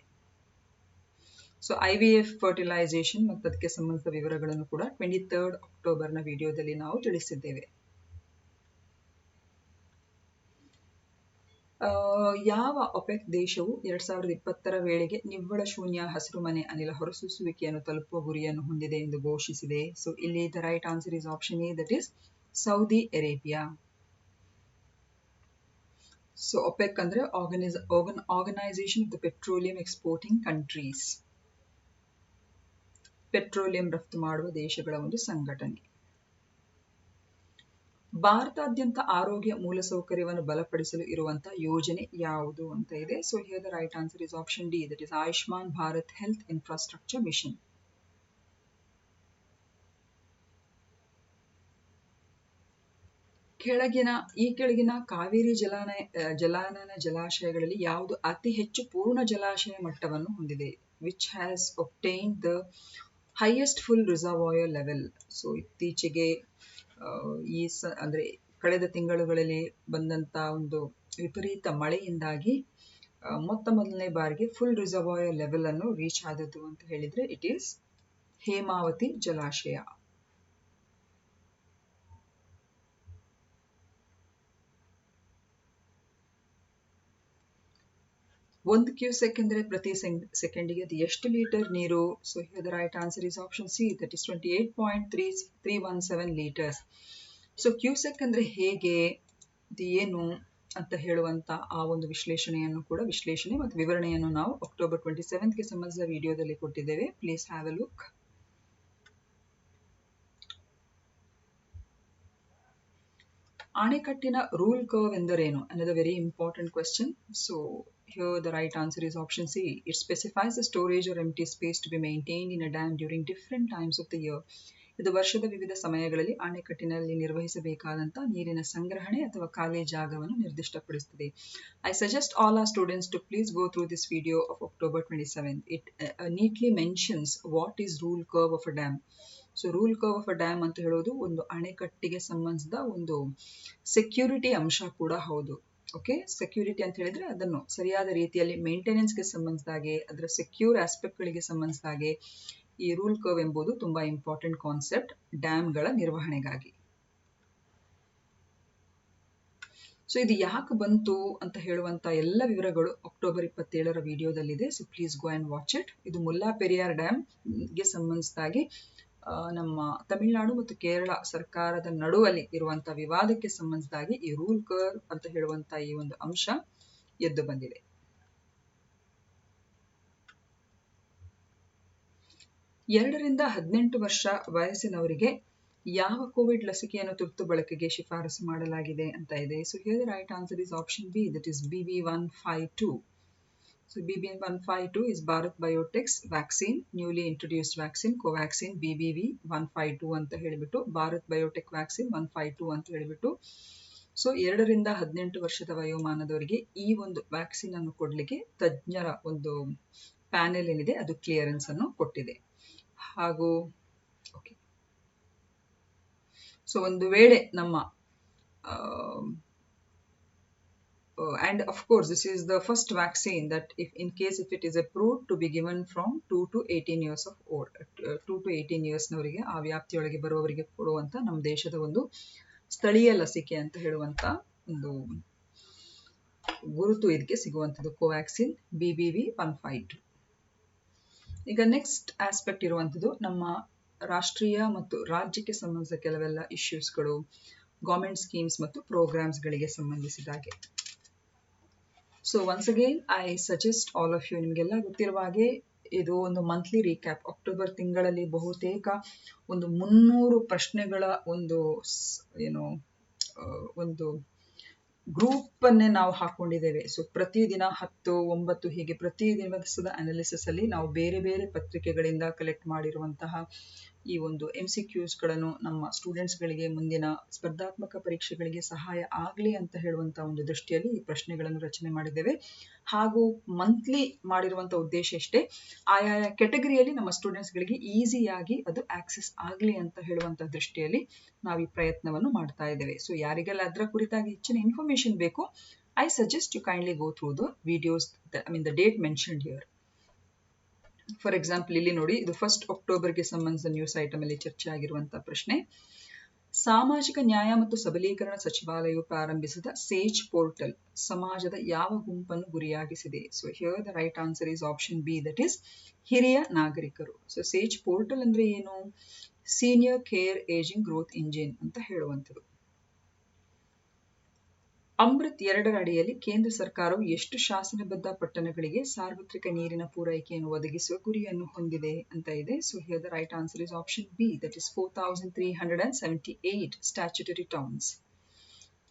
Speaker 1: ಸೊ IVF ಫರ್ಟಿಲೈಸೇಷನ್ ಮತ್ತು ಅದಕ್ಕೆ ಸಂಬಂಧಿಸಿದ ವಿವರಗಳನ್ನು ಕೂಡ 23rd ಅಕ್ಟೋಬರ್ನ ವಿಡಿಯೋದಲ್ಲಿ ನಾವು ತಿಳಿಸಿದ್ದೇವೆ. ಯಾವ ಒಪೆಕ್ ದೇಶವು 2020ರ ವೇಳೆಗೆ ನಿವ್ವಳ ಶೂನ್ಯ ಹಸಿರುಮನೆ ಅನಿಲ ಹೊರಸೂಸುವಿಕೆಯನ್ನು ತಲುಪುವ ಗುರಿಯನ್ನು ಹೊಂದಿದೆ ಎಂದು ಘೋಷಿಸಿದೆ? ಸೊ ಇಲ್ಲಿ the right answer is option A, that is Saudi Arabia. So OPEC ಅಂದ್ರೆ organisation of the petroleum exporting countries, petroleum ರಫ್ತು ಮಾಡುವ ದೇಶಗಳ ಒಂದು ಸಂಘಟನೆ. ಭಾರತಾದ್ಯಂತ ಆರೋಗ್ಯ ಮೂಲಸೌಕರ್ಯವನ್ನು ಬಲಪಡಿಸಲು ಇರುವಂತಹ ಯೋಜನೆ ಯಾವುದು ಅಂತ ಇದೆ? So here the right answer is option D, that is Ayushman Bharat health infrastructure mission. ಈ ಕೆಳಗಿನ ಕಾವೇರಿ ಜಲಾನಯನ ಜಲಾಶಯಗಳಲ್ಲಿ ಯಾವುದು ಅತಿ ಹೆಚ್ಚು ಪೂರ್ಣ ಜಲಾಶಯ ಮಟ್ಟವನ್ನು ಹೊಂದಿದೆ? Which has obtained the highest full reservoir level. So ಇತ್ತೀಚೆಗೆ ಅಂದ್ರೆ ಕಳೆದ ತಿಂಗಳುಗಳಲ್ಲಿ ಬಂದಂತ ಒಂದು ವಿಪರೀತ ಮಳೆಯಿಂದಾಗಿ ಮೊದಲನೇ ಬಾರಿಗೆ ಫುಲ್ ರಿಸರ್ವಾಯರ್ ಲೆವೆಲ್ ಅನ್ನು ರೀಚ್ ಆದದ್ದು ಅಂತ ಹೇಳಿದ್ರೆ ಇಟ್ ಈಸ್ ಹೇಮಾವತಿ ಜಲಾಶಯ. ಒಂದು ಕ್ಯೂಸೆಕ್ ಅಂದ್ರೆ ಪ್ರತಿ ಸೆಕೆಂಡಿಗೆ ಅದು ಎಷ್ಟು ಲೀಟರ್ ನೀರು? So here the right answer is option C, that is 28.317 litres. So cusec ಅಂದ್ರೆ ಹೇಗೆ, ಇದು ಏನು ಅಂತ ಹೇಳುವಂತ ಆ ಒಂದು ವಿಶ್ಲೇಷಣೆ ಮತ್ತು ವಿವರಣೆಯನ್ನು ನಾವು October 27ಗೆ ಸಂಬಂಧಿಸಿದ ವಿಡಿಯೋದಲ್ಲಿ ಕೊಟ್ಟಿದ್ದೇವೆ. Please have a look. ಅಣೆಕಟ್ಟಿನ ರೂಲ್ ಕರ್ವ್ ಎಂದರೇನು? Another very important question. So here the right answer is option C. It specifies the storage or empty space to be maintained in a dam during different times of the year. ಇದು ವರ್ಷದ ವಿವಿಧ ಸಮಯಗಳಲ್ಲಿ ಅಣೆಕಟ್ಟಿನಲ್ಲಿ ನಿರ್ವಹಿಸಬೇಕಾದಂತ ನೀರಿನ ಸಂಗ್ರಹಣೆ ಅಥವಾ ಖಾಲಿ ಜಾಗವನ್ನು ನಿರ್ದಿಷ್ಟಪಡಿಸುತ್ತದೆ. I suggest all our students to please go through this video of October 27th. It neatly mentions what is rule curve of a dam. So rule curve of a dam ಅಂತ ಹೇಳೋದು ಒಂದು ಅಣೆಕಟ್ಟಿಗೆ ಸಂಬಂಧಿಸಿದ ಒಂದು ಸೆಕ್ಯೂರಿಟಿ ಅಂಶ ಕೂಡ ಹೌದು. ಓಕೆ, ಸೆಕ್ಯೂರಿಟಿ ಅಂತ ಹೇಳಿದ್ರೆ ಅದನ್ನು ಸರಿಯಾದ ರೀತಿಯಲ್ಲಿ ಮೇಂಟೆನೆನ್ಸ್ಗೆ ಸಂಬಂಧಿಸಿದಾಗೆ, ಅದರ ಸೆಕ್ಯೂರ್ ಆಸ್ಪೆಕ್ಟ್ಗಳಿಗೆ ಸಂಬಂಧಿಸಿದಾಗೆ ಈ ರೂಲ್ ಕರ್ವ್ ಎಂಬುದು ತುಂಬಾ ಇಂಪಾರ್ಟೆಂಟ್ ಕಾನ್ಸೆಪ್ಟ್ ಡ್ಯಾಮ್ಗಳ ನಿರ್ವಹಣೆಗಾಗಿ. ಸೊ ಇದು ಯಾಕೆ ಬಂತು ಅಂತ ಹೇಳುವಂತ ಎಲ್ಲ ವಿವರಗಳು ಅಕ್ಟೋಬರ್ 27ರ ವಿಡಿಯೋದಲ್ಲಿದೆ. So please go and watch it. ಇದು ಮುಲ್ಲಾ ಪೆರಿಯಾರ್ ಡ್ಯಾಮ್ ಗೆ ಸಂಬಂಧಿಸಿದಾಗಿ ನಮ್ಮ ತಮಿಳುನಾಡು ಮತ್ತು ಕೇರಳ ಸರ್ಕಾರದ ನಡುವಲ್ಲಿ ಇರುವಂತಹ ವಿವಾದಕ್ಕೆ ಸಂಬಂಧಿಸಿದಾಗಿ ಈ ರೂಲ್ ಕರ್ವ್ ಅಂತ ಹೇಳುವಂತ ಈ ಒಂದು ಅಂಶ ಎದ್ದು ಬಂದಿದೆ. 2 ರಿಂದ 18 ವರ್ಷ ವಯಸ್ಸಿನವರಿಗೆ ಯಾವ ಕೋವಿಡ್ ಲಸಿಕೆಯನ್ನು ತುರ್ತು ಬಳಕೆಗೆ ಶಿಫಾರಸು ಮಾಡಲಾಗಿದೆ ಅಂತ ಇದೆ. So here the right answer is option B, that is BB152. So BB152 is Bharat Biotech's vaccine, newly introduced vaccine, Covaxin BBV152 ಅಂತ ಹೇಳಿಬಿಟ್ಟು ಭಾರತ್ ಬಯೋಟೆಕ್ ವ್ಯಾಕ್ಸಿನ್ 152 ಅಂತ ಹೇಳಿಬಿಟ್ಟು. ಸೊ 2 ರಿಂದ 18 ವರ್ಷದ ವಯೋಮಾನದವರಿಗೆ ಈ ಒಂದು ವ್ಯಾಕ್ಸಿನ್ ಅನ್ನು ಕೊಡ್ಲಿಕ್ಕೆ ತಜ್ಞರ ಒಂದು ಪ್ಯಾನೆಲ್ ಏನಿದೆ ಅದು ಕ್ಲಿಯರೆನ್ಸ್ ಅನ್ನು ಕೊಟ್ಟಿದೆ. ಹಾಗೂ ಓಕೆ, ಸೊ ಒಂದು ವೇಳೆ ನಮ್ಮ and of course this is the first vaccine that if it is approved to be given from 2 to 18 years of old, 2 to 18 years ನವರಿಗೆ ಆ ವ್ಯಾಪ್ತಿಯೊಳಗೆ ಬರುವವರಿಗೆ ಕೊಡುವಂತ ನಮ್ಮ ದೇಶದ ಒಂದು ಸ್ಥಳೀಯ ಲಸಿಕೆ ಅಂತ ಹೇಳುವಂತ ಒಂದು ಗುರುತು ಇದಕ್ಕೆ ಸಿಗುವಂತದ್ದು ಕೋವ್ಯಾಕ್ಸಿನ್ BBV152. ಈಗ ನೆಕ್ಸ್ಟ್ ಆಸ್ಪೆಕ್ಟ್ ಇರುವಂತದ್ದು ನಮ್ಮ ರಾಷ್ಟ್ರೀಯ ಮತ್ತು ರಾಜ್ಯಕ್ಕೆ ಸಂಬಂಧಿಸಿದ ಕೆಲವೆಲ್ಲ ಇಶ್ಯೂಸ್ಗಳು, ಗವರ್ಮೆಂಟ್ ಸ್ಕೀಮ್ಸ್ ಮತ್ತು ಪ್ರೋಗ್ರಾಮ್ಸ್ ಗಳಿಗೆ ಸಂಬಂಧಿಸಿದಾಗೆ. So once again I suggest all of you, ನಿಮಗೆಲ್ಲ ಗೊತ್ತಿರುವ ಹಾಗೆ ಇದು ಒಂದು ಮಂತ್ಲಿ ರೀಕ್ಯಾಪ್. ಅಕ್ಟೋಬರ್ ತಿಂಗಳಲ್ಲಿ ಬಹುತೇಕ ಒಂದು 300 ಪ್ರಶ್ನೆಗಳ ಒಂದು ಒಂದು ಗ್ರೂಪ್ ಅನ್ನೇ ನಾವು ಹಾಕೊಂಡಿದ್ದೇವೆ. ಸೊ ಪ್ರತಿದಿನ 10, 9 ಹೀಗೆ ಪ್ರತಿ ದಿವಸದ ಅನಾಲಿಸಿಸ್ ಅಲ್ಲಿ ನಾವು ಬೇರೆ ಬೇರೆ ಪತ್ರಿಕೆಗಳಿಂದ ಕಲೆಕ್ಟ್ ಮಾಡಿರುವಂತಹ ಈ ಒಂದು MCQs ಗಳನ್ನು ನಮ್ಮ ಸ್ಟೂಡೆಂಟ್ಸ್ ಗಳಿಗೆ ಮುಂದಿನ ಸ್ಪರ್ಧಾತ್ಮಕ ಪರೀಕ್ಷೆಗಳಿಗೆ ಸಹಾಯ ಆಗಲಿ ಅಂತ ಹೇಳುವಂತ ಒಂದು ದೃಷ್ಟಿಯಲ್ಲಿ ಈ ಪ್ರಶ್ನೆಗಳನ್ನು ರಚನೆ ಮಾಡಿದ್ದೇವೆ. ಹಾಗೂ ಮಂತ್ಲಿ ಮಾಡಿರುವಂತ ಉದ್ದೇಶ ಇಷ್ಟೇ, ಆಯಾಯ ಕೆಟಗರಿಯಲ್ಲಿ ನಮ್ಮ ಸ್ಟೂಡೆಂಟ್ಸ್ ಗಳಿಗೆ ಈಸಿಯಾಗಿ ಅದು ಆಕ್ಸೆಸ್ ಆಗಲಿ ಅಂತ ಹೇಳುವಂತ ದೃಷ್ಟಿಯಲ್ಲಿ ನಾವು ಈ ಪ್ರಯತ್ನವನ್ನು ಮಾಡ್ತಾ ಇದ್ದೇವೆ. ಸೊ ಯಾರಿಗೆಲ್ಲ ಅದರ ಕುರಿತಾಗಿ ಹೆಚ್ಚಿನ ಇನ್ಫಾರ್ಮೇಶನ್ ಬೇಕು, I suggest you kindly go through the videos, the date mentioned here. For example ಇಲ್ಲಿ ನೋಡಿ, ಇದು 1 ಅಕ್ಟೋಬರ್ಗೆ ಸಂಬಂಧಿಸಿದ ನ್ಯೂಸ್ ಐಟಮ್ ಅಲ್ಲಿ ಚರ್ಚೆ ಆಗಿರುವಂತಹ ಪ್ರಶ್ನೆ. ಸಾಮಾಜಿಕ ನ್ಯಾಯ ಮತ್ತು ಸಬಲೀಕರಣ ಸಚಿವಾಲಯವು ಪ್ರಾರಂಭಿಸಿದ ಸೇಜ್ ಪೋರ್ಟಲ್ ಸಮಾಜದ ಯಾವ ಗುಂಪನ್ನು ಗುರಿಯಾಗಿಸಿದೆ? So here the right answer is option B, that is ಹಿರಿಯ ನಾಗರಿಕರು. ಸೊ ಸೇಜ್ ಪೋರ್ಟಲ್ ಅಂದ್ರೆ ಏನು? Senior care ageing growth engine ಅಂತ ಹೇಳುವಂಥದ್ದು. ಅಮೃತ್ 2ರ ಅಡಿಯಲ್ಲಿ ಕೇಂದ್ರ ಸರ್ಕಾರವು ಎಷ್ಟು ಶಾಸನಬದ್ಧ ಪಟ್ಟಣಗಳಿಗೆ ಸಾರ್ವತ್ರಿಕ ನೀರಿನ ಪೂರೈಕೆಯನ್ನು ಒದಗಿಸುವ ಗುರಿಯನ್ನು ಹೊಂದಿದೆ ಅಂತ ಇದೆ. So here the right answer is option B, that is 4378 statutory towns.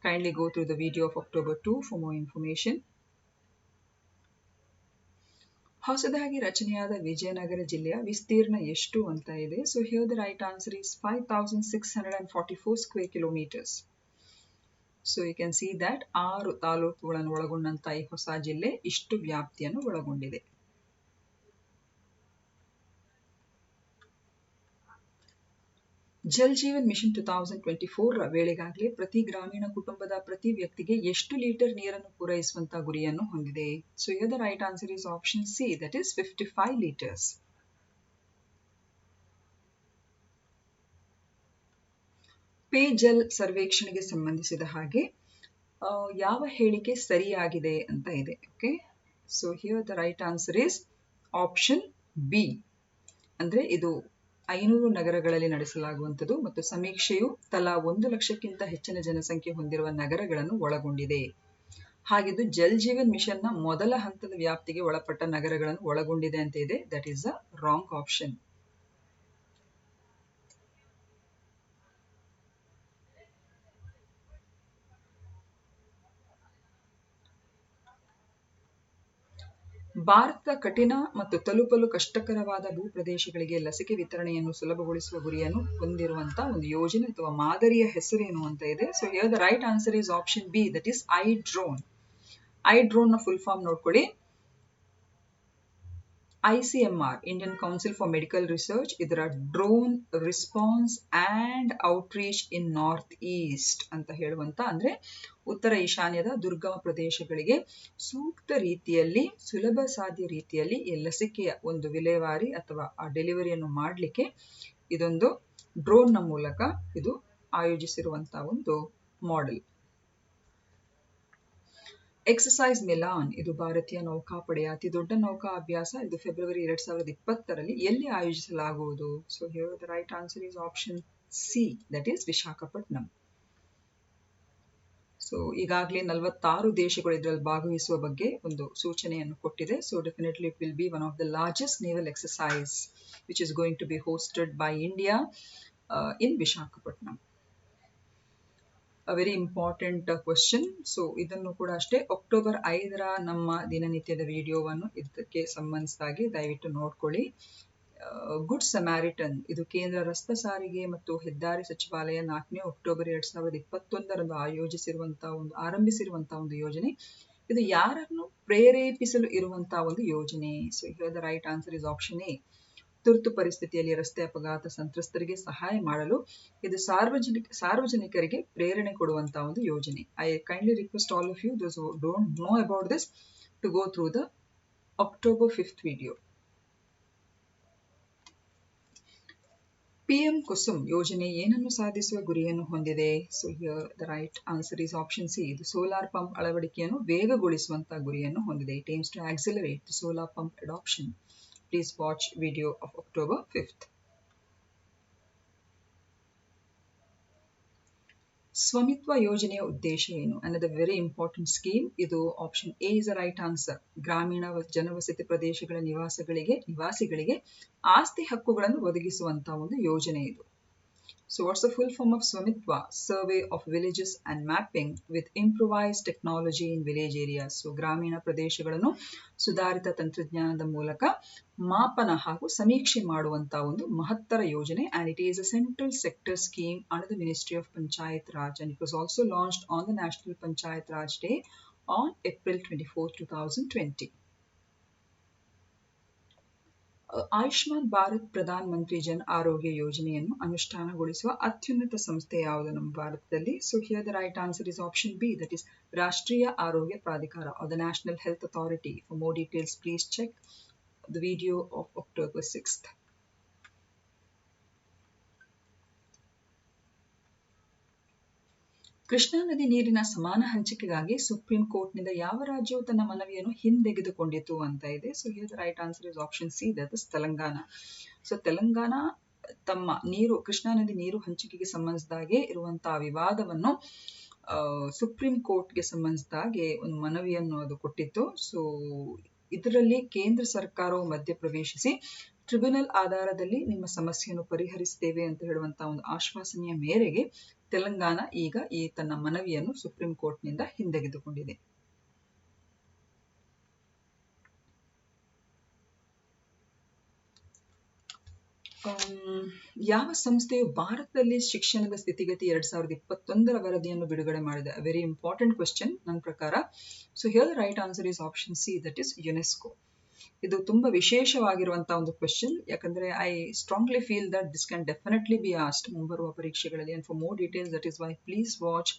Speaker 1: Kindly go through the video of October 2 for more information. ಹೊಸದಾಗಿ ರಚನೆಯಾದ ವಿಜಯನಗರ ಜಿಲ್ಲೆಯ ವಿಸ್ತೀರ್ಣ ಎಷ್ಟು ಅಂತ ಇದೆ. So here the right answer is 5644 square kilometers. So you can see that 6 ತಾಲೂಕುಗಳನ್ನು ಒಳಗೊಂಡಂತ ಈ ಹೊಸ ಜಿಲ್ಲೆ ಇಷ್ಟು ವ್ಯಾಪ್ತಿಯನ್ನು ಒಳಗೊಂಡಿದೆ. ಜಲ್ ಜೀವನ್ ಮಿಷನ್ 2024ರ ವೇಳೆಗಾಗಲೇ ಪ್ರತಿ ಗ್ರಾಮೀಣ ಕುಟುಂಬದ ಪ್ರತಿ ವ್ಯಕ್ತಿಗೆ ಎಷ್ಟು ಲೀಟರ್ ನೀರನ್ನು ಪೂರೈಸುವಂತ ಗುರಿಯನ್ನು ಹೊಂದಿದೆ? So here the right answer is option C, that is 55 liters. Pey Jal ಸರ್ವೇಕ್ಷಣೆಗೆ ಸಂಬಂಧಿಸಿದ ಹಾಗೆ ಯಾವ ಹೇಳಿಕೆ ಸರಿಯಾಗಿದೆ ಅಂತ ಇದೆ. Okay, so here the right answer is option B, ಅಂದ್ರೆ ಇದು 500 ನಗರಗಳಲ್ಲಿ ನಡೆಸಲಾಗುವಂಥದ್ದು ಮತ್ತು ಸಮೀಕ್ಷೆಯು ತಲಾ 1 ಲಕ್ಷಕ್ಕಿಂತ ಹೆಚ್ಚಿನ ಜನಸಂಖ್ಯೆ ಹೊಂದಿರುವ ನಗರಗಳನ್ನು ಒಳಗೊಂಡಿದೆ. ಹಾಗಿದ್ದು ಜಲ್ ಜೀವನ್ ಮಿಷನ್ ನ ಮೊದಲ ಹಂತದ ವ್ಯಾಪ್ತಿಗೆ ಒಳಪಟ್ಟ ನಗರಗಳನ್ನು ಒಳಗೊಂಡಿದೆ ಅಂತ ಇದೆ. That is a wrong option. ಭಾರತದ ಕಠಿಣ ಮತ್ತು ತಲುಪಲು ಕಷ್ಟಕರವಾದ ಭೂಪ್ರದೇಶಗಳಿಗೆ ಲಸಿಕೆ ವಿತರಣೆಯನ್ನು ಸುಲಭಗೊಳಿಸುವ ಗುರಿಯನ್ನು ಹೊಂದಿರುವಂತಹ ಒಂದು ಯೋಜನೆ ಅಥವಾ ಮಾದರಿಯ ಹೆಸರೇನು ಅಂತ ಇದೆ. So here the right answer is option B, that is iDrone. iDrone ನ ಫುಲ್ ಫಾರ್ಮ್ ನೋಡ್ಕೊಳ್ಳಿ. ICMR, Indian Council for Medical Research, ಇದರ drone response and outreach in north East ಅಂತ ಹೇಳುವಂತ, ಅಂದ್ರೆ ಉತ್ತರ ಈಶಾನ್ಯದ ದುರ್ಗಮ ಪ್ರದೇಶಗಳಿಗೆ ಸೂಕ್ತ ರೀತಿಯಲ್ಲಿ, ಸುಲಭ ಸಾಧ್ಯ ರೀತಿಯಲ್ಲಿ ಈ ಲಸಿಕೆಯ ಒಂದು ವಿಲೇವಾರಿ ಅಥವಾ ಆ ಡೆಲಿವರಿಯನ್ನು ಮಾಡಲಿಕ್ಕೆ ಇದೊಂದು ಡ್ರೋನ್ ನ ಮೂಲಕ ಇದು ಆಯೋಜಿಸಿರುವಂತಹ ಒಂದು ಮಾಡೆಲ್. ಎಕ್ಸಸೈಸ್ ಮಿಲಾನ್, ಇದು ಭಾರತೀಯ ನೌಕಾಪಡೆಯ ಅತಿ ದೊಡ್ಡ ನೌಕಾ ಅಭ್ಯಾಸ. ಇದು ಫೆಬ್ರವರಿ 2020ರಲ್ಲಿ ಎಲ್ಲಿ ಆಯೋಜಿಸಲಾಗುವುದು? So here the right answer is option C, that is Visakhapatnam. So ಈಗಾಗಲೇ 46 ದೇಶಗಳು ಇದರಲ್ಲಿ ಭಾಗವಹಿಸುವ ಬಗ್ಗೆ ಒಂದು ಸೂಚನೆಯನ್ನು ಕೊಟ್ಟಿದೆ. So definitely it will be one of the largest naval exercise which is going to be hosted by India in Visakhapatnam. Very important question. So ಇದನ್ನು ಕೂಡ ಅಷ್ಟೇ ಅಕ್ಟೋಬರ್ 5ರ ನಮ್ಮ ದಿನನಿತ್ಯದ ವಿಡಿಯೋವನ್ನು ಇದಕ್ಕೆ ಸಂಬಂಧಿಸಿದಾಗಿ ದಯವಿಟ್ಟು ನೋಡ್ಕೊಳ್ಳಿ. ಗುಡ್ ಸಮ್ಯಾರಿಟನ್, ಇದು ಕೇಂದ್ರ ರಸ್ತೆ ಸಾರಿಗೆ ಮತ್ತು ಹೆದ್ದಾರಿ ಸಚಿವಾಲಯ 4ನೇ ಅಕ್ಟೋಬರ್ 2021ರಂದು ಆರಂಭಿಸಿರುವಂತಹ ಒಂದು ಯೋಜನೆ. ಇದು ಯಾರನ್ನು ಪ್ರೇರೇಪಿಸಲು ಇರುವಂತಹ ಒಂದು ಯೋಜನೆ? So here the right answer is option A. ತುರ್ತು ಪರಿಸ್ಥಿತಿಯಲ್ಲಿ ರಸ್ತೆ ಅಪಘಾತ ಸಂತ್ರಸ್ತರಿಗೆ ಸಹಾಯ ಮಾಡಲು ಇದು ಸಾರ್ವಜನಿಕರಿಗೆ ಪ್ರೇರಣೆ ಕೊಡುವಂತಹ ಒಂದು ಯೋಜನೆ. I kindly request all of you those who don't know about this to go through the October 5th video. PM Kusum ಯೋಜನೆ ಏನನ್ನು ಸಾಧಿಸುವ ಗುರಿಯನ್ನು ಹೊಂದಿದೆ? So here the right answer is option C. ಇದು ಸೋಲಾರ್ ಪಂಪ್ ಅಳವಡಿಕೆಯನ್ನು ವೇಗಗೊಳಿಸುವಂತಹ ಗುರಿಯನ್ನು ಹೊಂದಿದೆ. It aims to accelerate the solar pump adoption. Please watch video of October 5th. Svamitva ಯೋಜನೆಯ ಉದ್ದೇಶ ಏನು? Another very important scheme. ಇದು option A is the right answer. ಗ್ರಾಮೀಣ ಜನವಸತಿ ಪ್ರದೇಶಗಳ ನಿವಾಸಿಗಳಿಗೆ ಆಸ್ತಿ ಹಕ್ಕುಗಳನ್ನು ಒದಗಿಸುವಂತಹ ಒಂದು ಯೋಜನೆ ಇದು. So what's the full form of Swamitva? Survey of villages and mapping with improvised technology in village areas. So ಗ್ರಾಮೀಣ ಪ್ರದೇಶಗಳನ್ನು ಸುಧಾರಿತ ತಂತ್ರಜ್ಞಾನದ ಮೂಲಕ ಮಾಪನ ಹಾಗೂ ಸಮೀಕ್ಷೆ ಮಾಡುವಂತಹ ಒಂದು ಮಹತ್ತರ ಯೋಜನೆ. And it is a central sector scheme under the Ministry of Panchayat Raj, and it was also launched on the National Panchayat Raj Day on April 24, 2020. Ayushman Bharat Pradhan Mantri Jan ಆರೋಗ್ಯ ಯೋಜನೆಯನ್ನು ಅನುಷ್ಠಾನಗೊಳಿಸುವ ಅತ್ಯುನ್ನತ ಸಂಸ್ಥೆ ಯಾವುದು ನಮ್ಮ ಭಾರತದಲ್ಲಿ? So here the right answer is option B, that is ರಾಷ್ಟ್ರೀಯ ಆರೋಗ್ಯ ಪ್ರಾಧಿಕಾರ or the national health authority. For more details please check the video of October 6th. Krishna ನದಿ ನೀರಿನ ಸಮಾನ ಹಂಚಿಕೆಗಾಗಿ ಸುಪ್ರೀಂ ಕೋರ್ಟ್ನಿಂದ ಯಾವ ರಾಜ್ಯವು ತನ್ನ ಮನವಿಯನ್ನು ಹಿಂದೆಗೆದುಕೊಂಡಿತು ಅಂತ ಇದೆ? So here the right answer is option C, that is Telangana. So Telangana ತಮ್ಮ ಕೃಷ್ಣಾ ನದಿ ನೀರು ಹಂಚಿಕೆಗೆ ಸಂಬಂಧಿಸಿದಾಗೆ ಇರುವಂತಹ ವಿವಾದವನ್ನು ಸುಪ್ರೀಂ ಕೋರ್ಟ್ಗೆ ಸಂಬಂಧಿಸಿದಾಗೆ ಒಂದು ಮನವಿಯನ್ನು ಅದು ಕೊಟ್ಟಿತ್ತು. ಸೊ ಇದರಲ್ಲಿ ಕೇಂದ್ರ ಸರ್ಕಾರವು ಮಧ್ಯಪ್ರವೇಶಿಸಿ ಟ್ರಿಬ್ಯುನಲ್ ಆಧಾರದಲ್ಲಿ ನಿಮ್ಮ ಸಮಸ್ಯೆಯನ್ನು ಪರಿಹರಿಸುತ್ತೇವೆ ಅಂತ ಹೇಳುವಂತಹ ಒಂದು ಆಶ್ವಾಸನೆಯ ಮೇರೆಗೆ ತೆಲಂಗಾಣ ಈಗ ತನ್ನ ಮನವಿಯನ್ನು ಸುಪ್ರೀಂ ಕೋರ್ಟ್ನಿಂದ ಹಿಂದೆಗೆದುಕೊಂಡಿದೆ. ಯಾವ ಸಂಸ್ಥೆಯು ಭಾರತದಲ್ಲಿ ಶಿಕ್ಷಣದ ಸ್ಥಿತಿಗತಿ 2021ರ ವರದಿಯನ್ನು ಬಿಡುಗಡೆ ಮಾಡಿದೆ? ವೆರಿ ಇಂಪಾರ್ಟೆಂಟ್ ಕ್ವೆಶ್ಚನ್ ನನ್ನ ಪ್ರಕಾರ. So here the right answer is option C, that is UNESCO. ಇದು ತುಂಬಾ ವಿಶೇಷವಾಗಿರುವಂತಹ ಒಂದು ಕ್ವೆಶ್ಚನ್, ಯಾಕಂದ್ರೆ I strongly feel that this can definitely be asked ಮುಂಬರುವ ಪರೀಕ್ಷೆಗಳಲ್ಲಿ. And for more details that is why please watch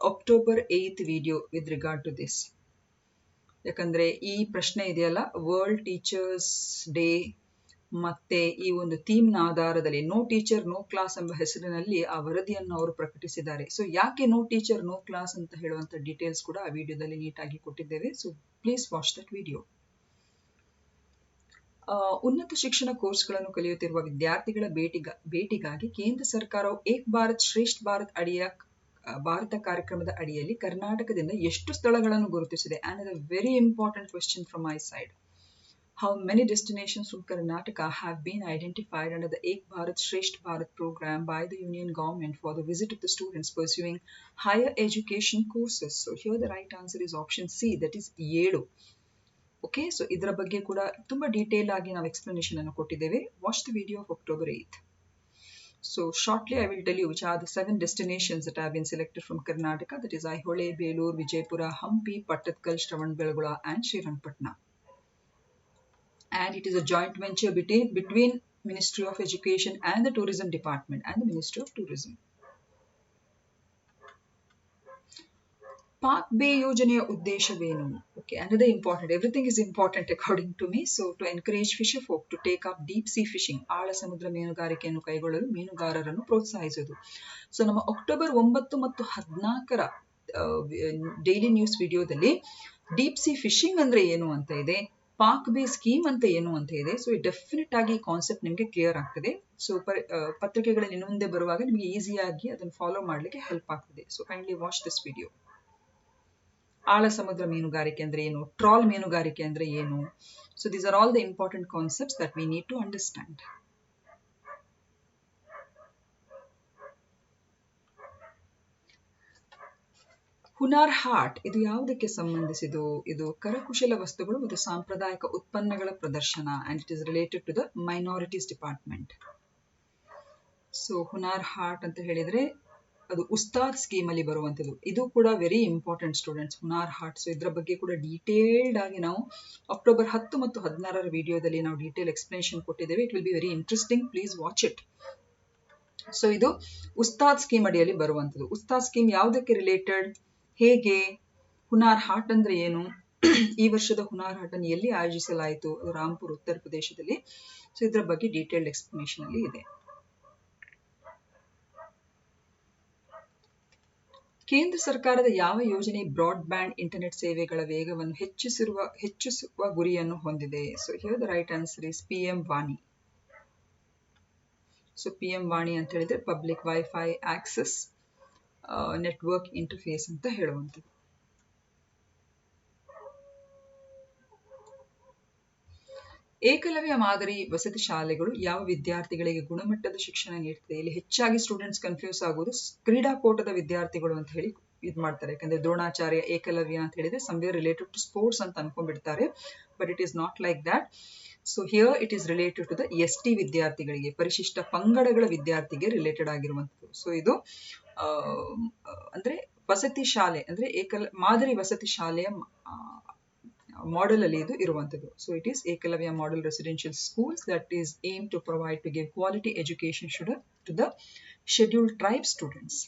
Speaker 1: October 8th video with regard to this. ಯಾಕಂದ್ರೆ ಈ ಪ್ರಶ್ನೆ ಇದೆಯಲ್ಲ, ವರ್ಲ್ಡ್ ಟೀಚರ್ಸ್ ಡೇ ಮತ್ತೆ ಈ ಒಂದು ಥೀಮ್ ನ ಆಧಾರದಲ್ಲಿ ನೋ ಟೀಚರ್ ನೋ ಕ್ಲಾಸ್ ಎಂಬ ಹೆಸರಿನಲ್ಲಿ ಆ ವರದಿಯನ್ನು ಅವರು ಪ್ರಕಟಿಸಿದ್ದಾರೆ. ಸೊ ಯಾಕೆ ನೋ ಟೀಚರ್ ನೋ ಕ್ಲಾಸ್ ಅಂತ ಹೇಳುವಂತ ಡೀಟೇಲ್ಸ್ ಕೂಡ ಆ ವಿಡಿಯೋದಲ್ಲಿ ನೀಟಾಗಿ ಕೊಟ್ಟಿದ್ದೇವೆ. So please watch that video. ಉನ್ನತ ಶಿಕ್ಷಣ ಕೋರ್ಸ್ಗಳನ್ನು ಕಲಿಯುತ್ತಿರುವ ವಿದ್ಯಾರ್ಥಿಗಳ ಭೇಟಿಗಾಗಿ ಕೇಂದ್ರ ಸರ್ಕಾರವು ಏಕ್ ಭಾರತ್ ಶ್ರೇಷ್ಠ ಭಾರತ್ ಅಡಿಯ ಭಾರತ ಕಾರ್ಯಕ್ರಮದ ಅಡಿಯಲ್ಲಿ ಕರ್ನಾಟಕದಿಂದ ಎಷ್ಟು ಸ್ಥಳಗಳನ್ನು ಗುರುತಿಸಿದೆ? And a very important question from my side. How many destinations from Karnataka have been identified under the Ek Bharat Shresth Bharat program by the Union government for the visit of the students pursuing higher education courses? So here the right answer is option C, that is 7. Okay, so ಇದರ ಬಗ್ಗೆ ಕೂಡ ತುಂಬಾ ಡೀಟೇಲ್ ಆಗಿ ನಾವು ಎಕ್ಸ್ಪ್ಲನೇಷನ್ ಅನ್ನು ಕೊಟ್ಟಿದ್ದೇವೆ. Watch the video of October 8th. So shortly I will tell you which are the 7 destinations that have been selected from Karnataka, that is Aihole, Belur, Vijaypura, Hampi, Pattatkal, Shravanbelgola and Srirangpatna. And it is a joint venture between Ministry of Education and the Tourism Department and the Ministry of Tourism. Pak ಬೇ ಯೋಜನೆಯ ಉದ್ದೇಶವೇನು? Okay, another important, everything is important according to me. So to encourage fisher folk to take up deep sea fishing, ಆಳ ಸಮುದ್ರ ಮೀನುಗಾರಿಕೆಯನ್ನು ಕೈಗೊಳ್ಳಲು ಮೀನುಗಾರರನ್ನು ಪ್ರೋತ್ಸಾಹಿಸುವುದು. ಸೊ ನಮ್ಮ ಅಕ್ಟೋಬರ್ 9 ಮತ್ತು 14ರ ಡೈಲಿ ನ್ಯೂಸ್ ವಿಡಿಯೋದಲ್ಲಿ ಡೀಪ್ ಸಿ ಫಿಶಿಂಗ್ ಅಂದ್ರೆ ಏನು ಅಂತ ಇದೆ, ಪಾಕ್ ಬೇ ಸ್ಕೀಮ್ ಅಂತ ಏನು ಅಂತ ಇದೆ. ಸೊ ಡೆಫಿನೆಟ್ ಆಗಿ ಕಾನ್ಸೆಪ್ಟ್ ನಿಮಗೆ ಕ್ಲಿಯರ್ ಆಗ್ತದೆ. ಸೊ ಪತ್ರಿಕೆಗಳಲ್ಲಿ ಮುಂದೆ ಬರುವಾಗ ನಿಮಗೆ ಈಸಿಯಾಗಿ ಅದನ್ನು ಫಾಲೋ ಮಾಡಲಿಕ್ಕೆ ಹೆಲ್ಪ್ ಆಗ್ತದೆ. So kindly watch this video. ಆಳ ಸಮುದ್ರ ಮೀನುಗಾರಿಕೆ ಅಂದ್ರೆ ಏನು, ಟ್ರಾಲ್ ಮೀನುಗಾರಿಕೆ ಅಂದ್ರೆ ಏನು. So these are all the important concepts that we need to understand. Hunar Haat ಇದು ಯಾವುದಕ್ಕೆ ಸಂಬಂಧಿಸಿದು? ಇದು ಕರಕುಶಲ ವಸ್ತುಗಳು ಮತ್ತು ಸಾಂಪ್ರದಾಯಿಕ ಉತ್ಪನ್ನಗಳ ಪ್ರದರ್ಶನ, and it is related to the minorities department. So Hunar Haat ಅಂತ ಹೇಳಿದ್ರೆ ಅದು ಉಸ್ತಾದ್ ಸ್ಕೀಮ್ ಅಲ್ಲಿ ಬರುವಂತದ್ದು. ಇದು ಕೂಡ very important students, Hunar Haat. So ಇದರ ಬಗ್ಗೆ ಕೂಡ ಡೀಟೇಲ್ಡ್ ಆಗಿ ನಾವು ಅಕ್ಟೋಬರ್ 10 ಮತ್ತು 16ರ ವಿಡಿಯೋದಲ್ಲಿ ನಾವು ಡೀಟೇಲ್ ಎಕ್ಸ್ಪ್ಲನೇಷನ್ ಕೊಟ್ಟಿದ್ದೇವೆ. It will be very interesting, please watch it. So ಇದು ಉಸ್ತಾದ್ ಸ್ಕೀಮ್ ಅಡಿಯಲ್ಲಿ ಬರುವಂತದ್ದು. ಉಸ್ತಾದ್ ಸ್ಕೀಮ್ ಯಾವುದಕ್ಕೆ ರಿಲೇಟೆಡ್, ಹೇಗೆ, ಹುನಾರ್ ಹಾಟ್ ಅಂದ್ರೆ ಏನು, ಈ ವರ್ಷದ ಹುನಾರ್ ಹಾಟ್ ಅನ್ನು ಎಲ್ಲಿ ಆಯೋಜಿಸಲಾಯಿತು, ರಾಂಪುರ್ ಉತ್ತರ ಪ್ರದೇಶದಲ್ಲಿ. ಸೊ ಇದರ ಬಗ್ಗೆ ಡೀಟೇಲ್ಡ್ ಎಕ್ಸ್ಪ್ಲನೇಷನ್ ಅಲ್ಲಿ ಇದೆ. ಕೇಂದ್ರ ಸರ್ಕಾರದ ಯಾವ ಯೋಜನೆ ಬ್ರಾಡ್ ಬ್ಯಾಂಡ್ ಇಂಟರ್ನೆಟ್ ಸೇವೆಗಳ ವೇಗವನ್ನು ಹೆಚ್ಚಿಸುವ ಗುರಿಯನ್ನು ಹೊಂದಿದೆ? So here the right answer is PM Vani. So PM ವಾಣಿ ಅಂತ ಹೇಳಿದ್ರೆ public wifi access network interface ಅಂತ ಹೇಳುವಂಥದ್ದು. ಏಕಲವ್ಯ ಮಾದರಿ ವಸತಿ ಶಾಲೆಗಳು ಯಾವ ವಿದ್ಯಾರ್ಥಿಗಳಿಗೆ ಗುಣಮಟ್ಟದ ಶಿಕ್ಷಣ ನೀಡ್ತದೆ? ಇಲ್ಲಿ ಹೆಚ್ಚಾಗಿ ಸ್ಟೂಡೆಂಟ್ಸ್ ಕನ್ಫ್ಯೂಸ್ ಆಗೋದು ಕ್ರೀಡಾಕೂಟದ ವಿದ್ಯಾರ್ಥಿಗಳು ಅಂತ ಹೇಳಿ ಇದು ಮಾಡ್ತಾರೆ. ಯಾಕಂದ್ರೆ ದ್ರೋಣಾಚಾರ್ಯ, ಏಕಲವ್ಯ ಅಂತ ಹೇಳಿದ್ರೆ ಸಮ್ವೇರ್ ರಿಲೇಟೆಡ್ ಟು ಸ್ಪೋರ್ಟ್ಸ್ ಅಂತ ಅನ್ಕೊಂಡ್ಬಿಡ್ತಾರೆ. But it is not like that. So here it is related to the ST ವಿದ್ಯಾರ್ಥಿಗಳಿಗೆ, ಪರಿಶಿಷ್ಟ ಪಂಗಡಗಳ ವಿದ್ಯಾರ್ಥಿಗೆ ರಿಲೇಟೆಡ್ ಆಗಿರುವಂಥದ್ದು. ಸೊ ಇದು ಅಂದ್ರೆ ವಸತಿ ಶಾಲೆ ಅಂದ್ರೆ ಮಾದರಿ ವಸತಿ ಶಾಲೆಯ ಮಾಡೆಲ್ ಅಲ್ಲಿ ಇದು ಇರುವಂತದ್ದು. So it is Eklavya model residential schools that is aim to provide to give quality education to the scheduled tribe students.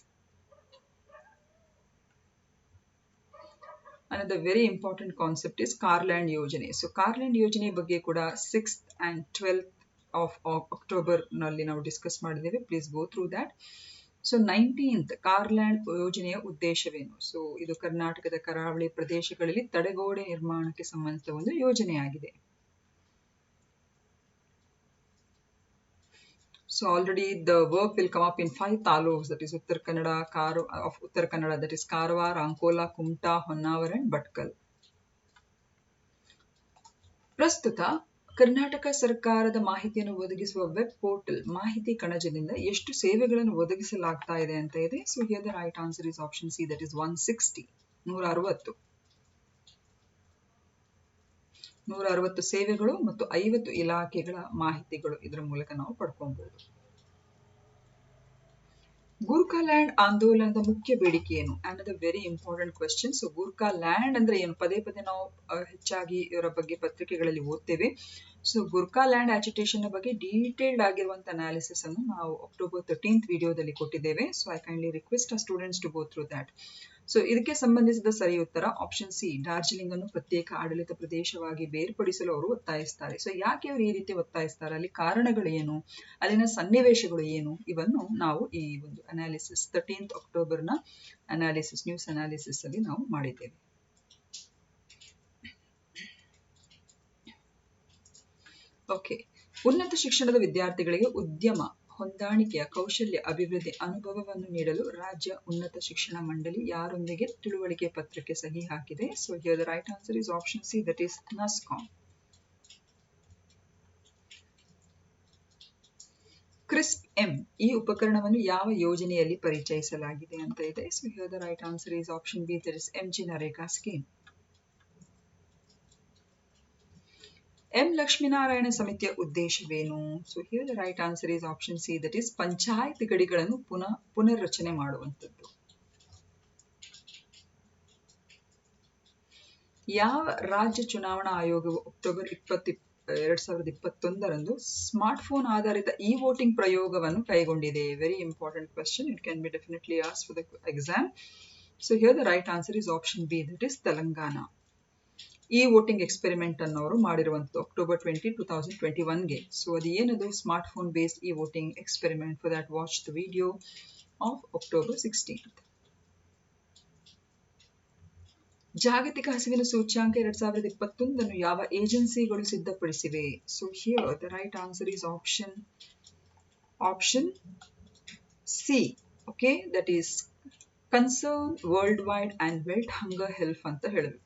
Speaker 1: Another very important concept is ಕಾರ್ಲ್ಯಾಂಡ್ ಯೋಜನೆ. ಸೊ ಕಾರ್ಲ್ಯಾಂಡ್ ಯೋಜನೆ ಬಗ್ಗೆ ಕೂಡ 6th and 12th of October ನಲ್ಲಿ ನಾವು ಡಿಸ್ಕಸ್ ಮಾಡಿದ್ದೇವೆ. Please go through that. So 19th ಕಾರ್ಲ್ಯಾಂಡ್ ಯೋಜನೆಯ ಉದ್ದೇಶವೇನು? ಸೊ ಇದು ಕರ್ನಾಟಕದ ಕರಾವಳಿ ಪ್ರದೇಶಗಳಲ್ಲಿ ತಡೆಗೋಡೆ ನಿರ್ಮಾಣಕ್ಕೆ ಸಂಬಂಧಿಸಿದ ಒಂದು ಯೋಜನೆಯಾಗಿದೆ. So already the work will come up in 5 taluks, that is Uttar Kannada, that is Karwar, Ankola, Kumta, Honnavar and Bhatkal. ಪ್ರಸ್ತುತ ಕರ್ನಾಟಕ ಸರ್ಕಾರದ ಮಾಹಿತಿಯನ್ನು ಒದಗಿಸುವ ವೆಬ್ ಪೋರ್ಟಲ್ ಮಾಹಿತಿ ಕಣಜದಿಂದ ಎಷ್ಟು ಸೇವೆಗಳನ್ನು ಒದಗಿಸಲಾಗ್ತಾ ಇದೆ ಅಂತ ಇದೆ. So here the right answer is option C, that is 160. 160 ಸೇವೆಗಳು ಮತ್ತು 50 ಇಲಾಖೆಗಳ ಮಾಹಿತಿಗಳು ಇದರ ಮೂಲಕ ನಾವು ಪಡ್ಕೊಬಹುದು. ಗೂರ್ಖಾಲ್ಯಾಂಡ್ ಆಂದೋಲನದ ಮುಖ್ಯ ಬೇಡಿಕೆ ಏನು? Another very important question. So Gorkhaland ಅಂದ್ರೆ ಏನು? ಪದೇ ಪದೇ ನಾವು ಹೆಚ್ಚಾಗಿ ಇವರ ಬಗ್ಗೆ ಪತ್ರಿಕೆಗಳಲ್ಲಿ ಓದ್ತೇವೆ. ಸೊ ಗೂರ್ಖಾಲ್ಯಾಂಡ್ ಅಜಿಟೇಷನ್ ಬಗ್ಗೆ ಡೀಟೇಲ್ಡ್ ಆಗಿರುವಂತಹ ಅನಾಲಿಸಿಸ್ ಅನ್ನು ನಾವು October 13th ವಿಡಿಯೋದಲ್ಲಿ ಕೊಟ್ಟಿದ್ದೇವೆ. ಸೊ ಐ ಕೈಂಡ್ಲಿ ರಿಕ್ವೆಸ್ಟ್ ಆ students to go through that. So ಇದಕ್ಕೆ ಸಂಬಂಧಿಸಿದ ಸರಿ ಉತ್ತರ ಆಪ್ಷನ್ ಸಿ, ಡಾರ್ಜಿಲಿಂಗ್ ಅನ್ನು ಪ್ರತ್ಯೇಕ ಆಡಳಿತ ಪ್ರದೇಶವಾಗಿ ಬೇರ್ಪಡಿಸಲು ಅವರು ಒತ್ತಾಯಿಸ್ತಾರೆ. ಸೊ ಯಾಕೆ ಅವರು ಈ ರೀತಿ ಒತ್ತಾಯಿಸ್ತಾರೆ, ಅಲ್ಲಿ ಕಾರಣಗಳು ಏನು, ಅಲ್ಲಿನ ಸನ್ನಿವೇಶಗಳು ಏನು, ಇವನ್ನು ನಾವು ಈ ಒಂದು ಅನಾಲಿಸಿಸ್ 13th October ನ ಅನಾಲಿಸಿಸ್, ನ್ಯೂಸ್ ಅನಾಲಿಸಿಸ್ ಅಲ್ಲಿ ನಾವು ಮಾಡಿದ್ದೇವೆ. ಓಕೆ, ಉನ್ನತ ಶಿಕ್ಷಣದ ವಿದ್ಯಾರ್ಥಿಗಳಿಗೆ ಉದ್ಯಮ ಹೊಂದಾಣಿಕೆಯ ಕೌಶಲ್ಯ ಅಭಿವೃದ್ಧಿ ಅನುಭವವನ್ನು ನೀಡಲು ರಾಜ್ಯ ಉನ್ನತ ಶಿಕ್ಷಣ ಮಂಡಳಿ ಯಾರೊಂದಿಗೆ ತಿಳುವಳಿಕೆ ಪತ್ರಕ್ಕೆ ಸಹಿ ಹಾಕಿದೆ? So here the right answer is option C, that is NASSCOM. CRISP-M ಈ ಉಪಕರಣವನ್ನು ಯಾವ ಯೋಜನೆಯಲ್ಲಿ ಪರಿಚಯಿಸಲಾಗಿದೆ ಅಂತ ಇದೆ. So here the right answer is option B, that is MGNREGA scheme. M Lakshminarayana ಸಮಿತಿಯ ಉದ್ದೇಶವೇನು? So here the right answer is option C, that is panchayat ಗಡಿಗಳನ್ನು ಪುನರ್ರಚನೆ ಮಾಡುವಂಥದ್ದು. ಯಾವ ರಾಜ್ಯ ಚುನಾವಣಾ ಆಯೋಗವು ಅಕ್ಟೋಬರ್ 2021 ಸ್ಮಾರ್ಟ್ಫೋನ್ ಆಧಾರಿತ ಇ ವೋಟಿಂಗ್ ಪ್ರಯೋಗವನ್ನು ಕೈಗೊಂಡಿದೆ? Very important question. It can be definitely asked for the exam. So here the right answer is option B, that is Telangana. E voting experiment ಅನ್ನೋರು ಮಾಡಿರುವಂಥದ್ದು ಅಕ್ಟೋಬರ್ 20, 2021ಗೆ. ಸೊ ಅದು ಏನದು smart phone based E voting experiment. For that watch the video of October 16. ಜಾಗತಿಕ ಹಸಿವಿನ ಸೂಚ್ಯಾಂಕ 2021 ಯಾವ ಏಜೆನ್ಸಿಗಳು ಸಿದ್ಧಪಡಿಸಿವೆ? So here the right answer is option C. Okay, that is Concern Worldwide and Welthungerhilfe ಅಂತ ಹೇಳಿಬಿಟ್ಟು.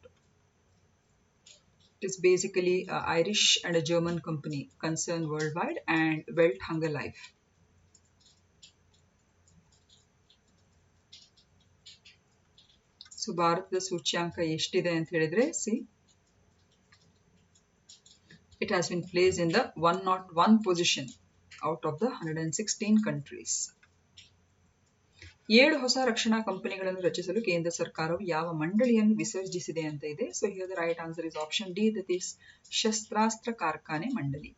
Speaker 1: It is basically an Irish and a German company, Concern Worldwide and Welt Hunger Life. So ಭಾರತದ ಸೂಚ್ಯಾಂಕ ಎಷ್ಟಿದೆ ಅಂತ ಹೇಳಿದ್ರೆ, see, it has been placed in the 101 position out of the 116 countries. 7 ಹೊಸ ರಕ್ಷಣಾ ಕಂಪನಿಗಳನ್ನು ರಚಿಸಲು ಕೇಂದ್ರ ಸರ್ಕಾರವು ಯಾವ ಮಂಡಳಿಯನ್ನು ವಿಸರ್ಜಿಸಿದೆ ಅಂತ ಇದೆ. So here the right answer is option D, that is ಶಸ್ತ್ರಾಸ್ತ್ರ ಕಾರ್ಖಾನೆ ಮಂಡಳಿ.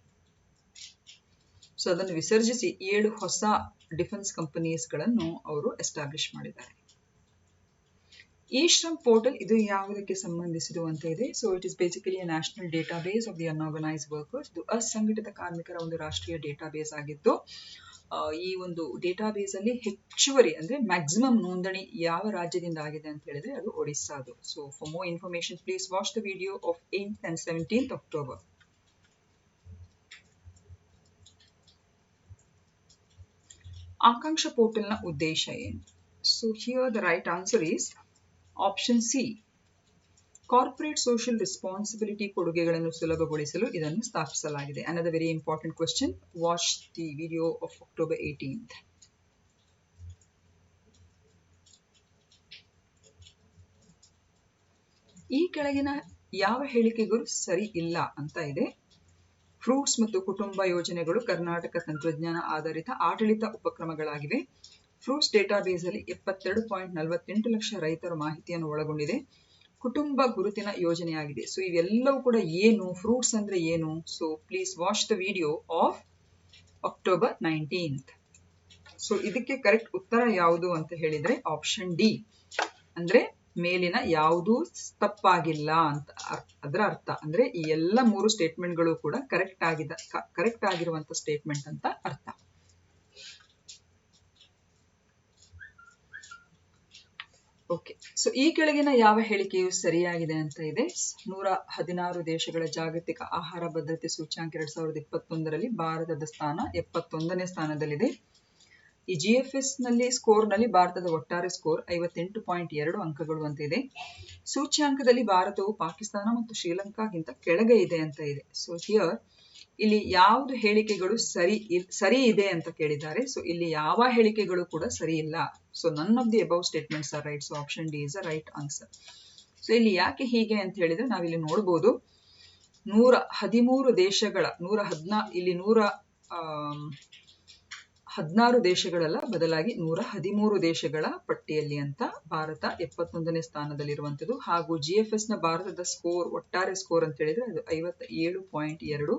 Speaker 1: ಸೊ ಅದನ್ನು ವಿಸರ್ಜಿಸಿ 7 ಹೊಸ ಡಿಫೆನ್ಸ್ ಕಂಪನೀಸ್ಗಳನ್ನು ಅವರು ಎಸ್ಟಾಬ್ಲಿಷ್ ಮಾಡಿದ್ದಾರೆ. ಇ ಶ್ರಮ್ ಪೋರ್ಟಲ್ ಇದು ಯಾವುದಕ್ಕೆ ಸಂಬಂಧಿಸಿದು ಅಂತ ಇದೆ. So it is basically a national database of the unorganised workers. ಇದು ಅಸಂಘಟಿತ ಕಾರ್ಮಿಕರ ಒಂದು ರಾಷ್ಟ್ರೀಯ ಡೇಟಾಬೇಸ್ ಆಗಿದ್ದು, ಈ ಒಂದು ಡೇಟಾಬೇಸ್ ಅಲ್ಲಿ ಹೆಚ್ಚುವರಿ ಅಂದ್ರೆ ಮ್ಯಾಕ್ಸಿಮಮ್ ನೋಂದಣಿ ಯಾವ ರಾಜ್ಯದಿಂದ ಆಗಿದೆ ಅಂತ ಹೇಳಿದ್ರೆ ಅದು ಒಡಿಸ್ಸಾದು. So for more information please watch the video of 8th and 17th October. Aakanksha ಪೋರ್ಟಲ್ನ ಉದ್ದೇಶ ಏನು? So here the right answer is option C. Corporate social responsibility ಕೊಡುಗೆಗಳನ್ನು ಸುಲಭಗೊಳಿಸಲು ಇದನ್ನು ಸ್ಥಾಪಿಸಲಾಗಿದೆ. Another very important question. Watch the video of October 18th. ಈ ಕೆಳಗಿನ ಯಾವ ಹೇಳಿಕೆಗಳು ಸರಿ ಇಲ್ಲ ಅಂತ ಇದೆ. ಫ್ರೂಟ್ಸ್ ಮತ್ತು ಕುಟುಂಬ ಯೋಜನೆಗಳು ಕರ್ನಾಟಕ ತಂತ್ರಜ್ಞಾನ ಆಧಾರಿತ ಆಡಳಿತ ಉಪಕ್ರಮಗಳಾಗಿವೆ. ಫ್ರೂಟ್ಸ್ ಡೇಟಾಬೇಸ್ ಅಲ್ಲಿ 72.48 ಲಕ್ಷ ರೈತರ ಮಾಹಿತಿಯನ್ನು ಒಳಗೊಂಡಿದೆ. ಕುಟುಂಬ ಗುರುತಿನ ಯೋಜನೆಯಾಗಿದೆ. ಸೊ ಇವೆಲ್ಲವೂ ಕೂಡ ಏನು, ಫ್ರೂಟ್ಸ್ ಅಂದ್ರೆ ಏನು? So please watch the video of October 19th. So ಇದಕ್ಕೆ ಕರೆಕ್ಟ್ ಉತ್ತರ ಯಾವುದು ಅಂತ ಹೇಳಿದ್ರೆ ಆಪ್ಷನ್ ಡಿ, ಅಂದ್ರೆ ಮೇಲಿನ ಯಾವುದೂ ತಪ್ಪಾಗಿಲ್ಲ ಅಂತ ಅದರ ಅರ್ಥ. ಅಂದ್ರೆ ಈ ಎಲ್ಲ 3 ಸ್ಟೇಟ್ಮೆಂಟ್ಗಳು ಕೂಡ ಕರೆಕ್ಟ್ ಆಗಿರುವಂತ ಸ್ಟೇಟ್ಮೆಂಟ್ ಅಂತ ಅರ್ಥ. ಓಕೆ, ಸೊ ಈ ಕೆಳಗಿನ ಯಾವ ಹೇಳಿಕೆಯು ಸರಿಯಾಗಿದೆ ಅಂತ ಇದೆ. 116 ದೇಶಗಳ ಜಾಗತಿಕ ಆಹಾರ ಭದ್ರತೆ ಸೂಚ್ಯಾಂಕ 2021ರಲ್ಲಿ ಭಾರತದ ಸ್ಥಾನ 71ನೇ ಸ್ಥಾನದಲ್ಲಿದೆ. ಈ GFS ನಲ್ಲಿ ಸ್ಕೋರ್ ನಲ್ಲಿ ಭಾರತದ ಒಟ್ಟಾರೆ ಸ್ಕೋರ್ 58.2 ಅಂಕಗಳು ಅಂತ ಇದೆ. ಸೂಚ್ಯಾಂಕದಲ್ಲಿ ಭಾರತವು ಪಾಕಿಸ್ತಾನ ಮತ್ತು ಶ್ರೀಲಂಕಾಗಿಂತ ಕೆಳಗೆ ಇದೆ ಅಂತ ಇದೆ. ಸೊ ಹಿಯರ್ ಇಲ್ಲಿ ಯಾವುದು ಹೇಳಿಕೆಗಳು ಸರಿ ಇದೆ ಅಂತ ಕೇಳಿದ್ದಾರೆ. ಸೊ ಇಲ್ಲಿ ಯಾವ ಹೇಳಿಕೆಗಳು ಕೂಡ ಸರಿ ಇಲ್ಲ. So none of the above statements are right. So option D is a right answer. So ಇಲ್ಲಿ ಯಾಕೆ ಹೀಗೆ ಅಂತ ಹೇಳಿದ್ರೆ ನಾವಿಲ್ಲಿ ನೋಡಬಹುದು 113 ದೇಶಗಳ 116 ದೇಶಗಳಲ್ಲ, ಬದಲಾಗಿ 113 ದೇಶಗಳ ಪಟ್ಟಿಯಲ್ಲಿ ಅಂತ ಭಾರತ 71ನೇ ಸ್ಥಾನದಲ್ಲಿರುವಂತದ್ದು. ಹಾಗೂ GFS ನ ಭಾರತದ ಸ್ಕೋರ್ ಒಟ್ಟಾರೆ ಸ್ಕೋರ್ ಅಂತ ಹೇಳಿದ್ರೆ ಅದು 57.2.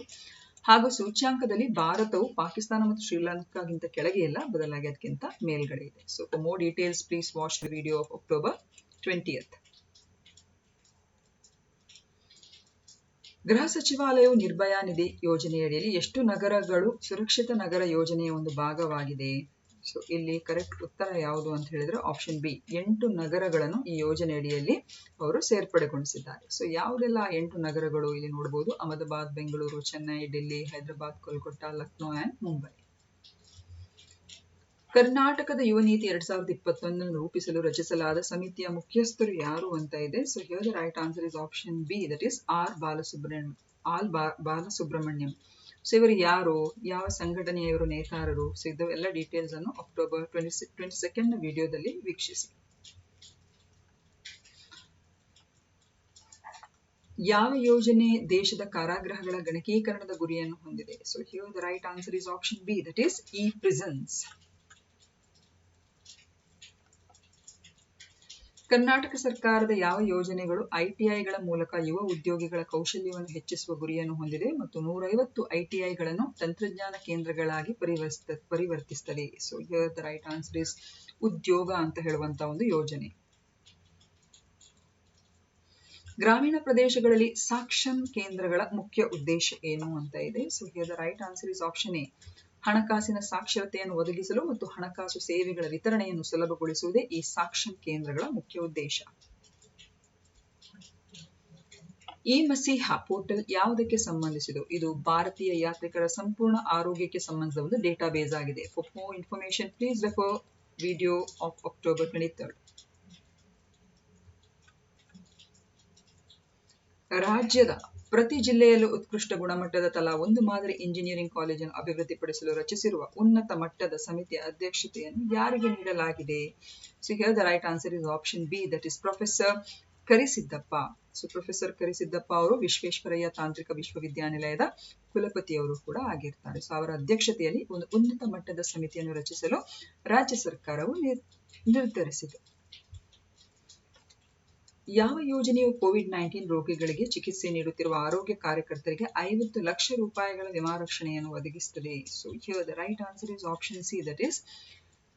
Speaker 1: ಹಾಗೂ ಸೂಚ್ಯಾಂಕದಲ್ಲಿ ಭಾರತವು ಪಾಕಿಸ್ತಾನ ಮತ್ತು ಶ್ರೀಲಂಕಾಗಿಂತ ಕೆಳಗೆ ಇಲ್ಲ, ಬದಲಾಗಿ ಅದಕ್ಕಿಂತ ಮೇಲ್ಗಡೆ ಇದೆ. So for more details please watch the video of October 20th. ಗೃಹ ಸಚಿವಾಲಯವು ನಿರ್ಭಯಾ ನಿಧಿ ಯೋಜನೆಯಡಿಯಲ್ಲಿ ಎಷ್ಟು ನಗರಗಳು ಸುರಕ್ಷಿತ ನಗರ ಯೋಜನೆಯ ಒಂದು ಭಾಗವಾಗಿದೆ? ಸೊ ಇಲ್ಲಿ ಕರೆಕ್ಟ್ ಉತ್ತರ ಯಾವುದು ಅಂತ ಹೇಳಿದ್ರೆ ಆಪ್ಷನ್ ಬಿ, 8 ನಗರಗಳನ್ನು ಈ ಯೋಜನೆಯಡಿಯಲ್ಲಿ ಅವರು ಸೇರ್ಪಡೆಗೊಳಿಸಿದ್ದಾರೆ. ಸೊ ಯಾವುದೆಲ್ಲ 8 ನಗರಗಳು ಇಲ್ಲಿ ನೋಡಬಹುದು. ಅಹಮದಾಬಾದ್, ಬೆಂಗಳೂರು, ಚೆನ್ನೈ, ಡೆಲ್ಲಿ, ಹೈದರಾಬಾದ್, ಕೋಲ್ಕತ್ತಾ, ಲಕ್ನೋ ಅಂಡ್ ಮುಂಬೈ. ಕರ್ನಾಟಕದ ಯುವ ನೀತಿ 2021 ರೂಪಿಸಲು ರಚಿಸಲಾದ ಸಮಿತಿಯ ಮುಖ್ಯಸ್ಥರು ಯಾರು ಅಂತ ಇದೆ. So here the right answer is option B, that is Balasubrahmanyam. So ಇವರು ಯಾರು, ಯಾವ ಸಂಘಟನೆಯ ಇವರು ನೇತಾರರು? ಸೊ ಇದು ಎಲ್ಲ ಡೀಟೇಲ್ಸ್ ಅನ್ನು ಅಕ್ಟೋಬರ್ 22nd ವಿಡಿಯೋದಲ್ಲಿ ವೀಕ್ಷಿಸಿ. ಯಾವ ಯೋಜನೆ ದೇಶದ ಕಾರಾಗೃಹಗಳ ಗಣಕೀಕರಣದ ಗುರಿಯನ್ನು ಹೊಂದಿದೆ? So here the right answer is option B, that is E-prisons. Karnataka ಸರ್ಕಾರದ ಯಾವ ಯೋಜನೆಗಳು ಐಟಿಐಗಳ ಮೂಲಕ ಯುವ ಉದ್ಯೋಗಿಗಳ ಕೌಶಲ್ಯವನ್ನು ಹೆಚ್ಚಿಸುವ ಗುರಿಯನ್ನು ಹೊಂದಿದೆ ಮತ್ತು 150 ಐಟಿಐಗಳನ್ನು ತಂತ್ರಜ್ಞಾನ ಕೇಂದ್ರಗಳಾಗಿ ಪರಿವರ್ತಿಸುತ್ತದೆ? So here the right answer is ಉದ್ಯೋಗ ಅಂತ ಹೇಳುವಂತಹ ಒಂದು ಯೋಜನೆ. ಗ್ರಾಮೀಣ ಪ್ರದೇಶಗಳಲ್ಲಿ ಸಾಕ್ಷನ್ ಕೇಂದ್ರಗಳ ಮುಖ್ಯ ಉದ್ದೇಶ ಏನು ಅಂತ ಇದೆ? So here the right answer is option A, ಹಣಕಾಸಿನ ಸಾಕ್ಷರತೆಯನ್ನು ಒದಗಿಸಲು ಮತ್ತು ಹಣಕಾಸು ಸೇವೆಗಳ ವಿತರಣೆಯನ್ನು ಸುಲಭಗೊಳಿಸುವುದೇ ಈ ಸಾಕ್ಷನ್ ಕೇಂದ್ರಗಳ ಮುಖ್ಯ ಉದ್ದೇಶ. ಈ ಮಸೀಹಾ ಪೋರ್ಟಲ್ ಯಾವುದಕ್ಕೆ ಸಂಬಂಧಿಸಿದು? ಇದು ಭಾರತೀಯ ಯಾತ್ರಿಕರ ಸಂಪೂರ್ಣ ಆರೋಗ್ಯಕ್ಕೆ ಸಂಬಂಧಿಸಿದ ಒಂದು ಡೇಟಾಬೇಸ್ ಆಗಿದೆ. For more information please refer video of October 23rd. ರಾಜ್ಯದ ಪ್ರತಿ ಜಿಲ್ಲೆಯಲ್ಲೂ ಉತ್ಕೃಷ್ಟ ಗುಣಮಟ್ಟದ ತಲಾ ಒಂದು ಮಾದರಿ ಇಂಜಿನಿಯರಿಂಗ್ ಕಾಲೇಜನ್ನು ಅಭಿವೃದ್ಧಿಪಡಿಸಲು ರಚಿಸಿರುವ ಉನ್ನತ ಮಟ್ಟದ ಸಮಿತಿಯ ಅಧ್ಯಕ್ಷತೆಯನ್ನು ಯಾರಿಗೆ ನೀಡಲಾಗಿದೆ? So here the right answer is option B, that is professor Karisiddappa. So professor Karisiddappa ಅವರು ವಿಶ್ವೇಶ್ವರಯ್ಯ ತಾಂತ್ರಿಕ ವಿಶ್ವವಿದ್ಯಾನಿಲಯದ ಕುಲಪತಿಯವರು ಕೂಡ ಆಗಿರ್ತಾರೆ. ಸೊ ಅವರ ಅಧ್ಯಕ್ಷತೆಯಲ್ಲಿ ಒಂದು ಉನ್ನತ ಮಟ್ಟದ ಸಮಿತಿಯನ್ನು ರಚಿಸಲು ರಾಜ್ಯ ಸರ್ಕಾರವು ನಿರ್ಧರಿಸಿದೆ. ಯಾವ ಯೋಜನೆಯು ಕೋವಿಡ್-19 ರೋಗಿಗಳಿಗೆ ಚಿಕಿತ್ಸೆ ನೀಡುತ್ತಿರುವ ಆರೋಗ್ಯ ಕಾರ್ಯಕರ್ತರಿಗೆ 50 ಲಕ್ಷ ರೂಪಾಯಿಗಳ ವಿಮಾ ರಕ್ಷಣೆಯನ್ನು ಒದಗಿಸುತ್ತದೆ? So here the right answer is option C, that is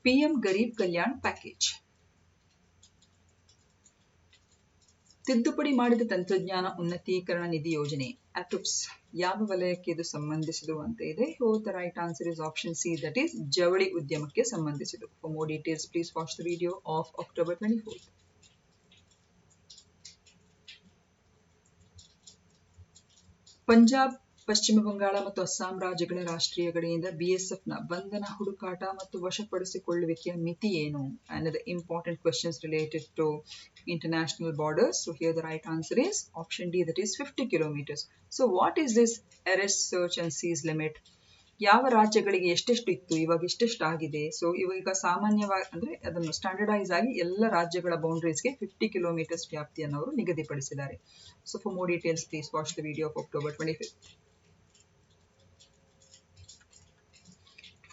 Speaker 1: PM Garib Kalyan package. ತಿದ್ದುಪಡಿ ಮಾಡಿದ ತಂತ್ರಜ್ಞಾನ ಉನ್ನತೀಕರಣ ನಿಧಿ ಯೋಜನೆ ಅಟುಪ್ಸ್ ಯಾವ ವಲಯಕ್ಕೆ ಇದು ಸಂಬಂಧಿಸಿದು ಅಂತ ಇದೆ? Here the right answer is option C, that is ಜವಳಿ ಉದ್ಯಮಕ್ಕೆ ಸಂಬಂಧಿಸಿದು. For more details please watch the video of October 24th. Punjab, Paschim Bengal ಮತ್ತು ಅಸ್ಸಾಂ ರಾಜ್ಯಗಳ ರಾಷ್ಟ್ರೀಯ ಗಡಿಯಿಂದ ಬಿಎಸ್ಎಫ್ನ ಬಂಧನ, ಹುಡುಕಾಟ ಮತ್ತು ವಶಪಡಿಸಿಕೊಳ್ಳುವಿಕೆಯ ಮಿತಿ ಏನು? And the important questions related to international borders. So here the right answer is option D, that is 50 kilometers. So what is this arrest, search and seize limit? ಯಾವ ರಾಜ್ಯಗಳಿಗೆ ಎಷ್ಟೆಷ್ಟು ಇತ್ತು, ಇವಾಗ ಇಷ್ಟೆಷ್ಟು ಆಗಿದೆ? ಸೊ ಇವಾಗ ಸಾಮಾನ್ಯವಾಗಿ ಅಂದ್ರೆ ಅದನ್ನು ಸ್ಟ್ಯಾಂಡರ್ಡೈಸ್ ಆಗಿ ಎಲ್ಲ ರಾಜ್ಯಗಳ ಬೌಂಡ್ರೀಸ್ಗೆ 50 ಕಿಲೋಮೀಟರ್ಸ್ ವ್ಯಾಪ್ತಿಯನ್ನು ಅವರು ನಿಗದಿಪಡಿಸಿದ್ದಾರೆ. So for more details please watch the video of October 25th.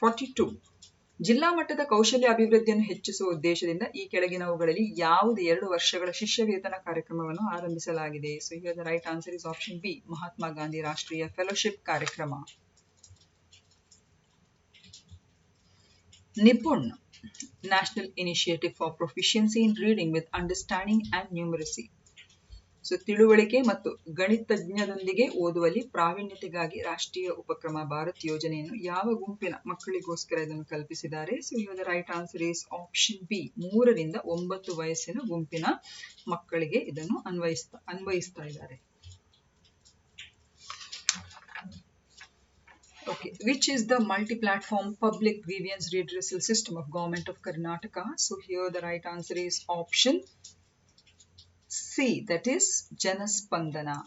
Speaker 1: 42. ಜಿಲ್ಲಾ ಮಟ್ಟದ ಕೌಶಲ್ಯ ಅಭಿವೃದ್ಧಿಯನ್ನು ಹೆಚ್ಚಿಸುವ ಉದ್ದೇಶದಿಂದ ಈ ಕೆಳಗಿನವುಗಳಲ್ಲಿ ಯಾವುದು 2 ವರ್ಷಗಳ ಶಿಷ್ಯ ವೇತನ ಕಾರ್ಯಕ್ರಮವನ್ನು ಆರಂಭಿಸಲಾಗಿದೆ? So here the right answer is option B, Mahatma Gandhi ರಾಷ್ಟ್ರೀಯ ಫೆಲೋಶಿಪ್ ಕಾರ್ಯಕ್ರಮ. NIPUN national initiative for proficiency in reading with understanding and numeracy. So ತಿಳುವಳಿಕೆ ಮತ್ತು ಗಣಿತಜ್ಞದೊಂದಿಗೆ ಓದುವಲ್ಲಿ ಪ್ರಾವೀಣ್ಯತೆಗಾಗಿ ರಾಷ್ಟ್ರೀಯ ಉಪಕ್ರಮ ಭಾರತ್ ಯೋಜನೆಯನ್ನು ಯಾವ ಗುಂಪಿನ ಮಕ್ಕಳಿಗೋಸ್ಕರ ಇದನ್ನು ಕಲ್ಪಿಸಿದ್ದಾರೆ? So here the right answer is option B, 3 ರಿಂದ 9 ವಯಸ್ಸಿನ ಗುಂಪಿನ ಮಕ್ಕಳಿಗೆ ಇದನ್ನು ಅನ್ವಯಿಸ್ತಾ ಇದ್ದಾರೆ. Okay, which is the multi-platform public grievance redressal system of Government of Karnataka? So here the right answer is option C, that is Janaspandana.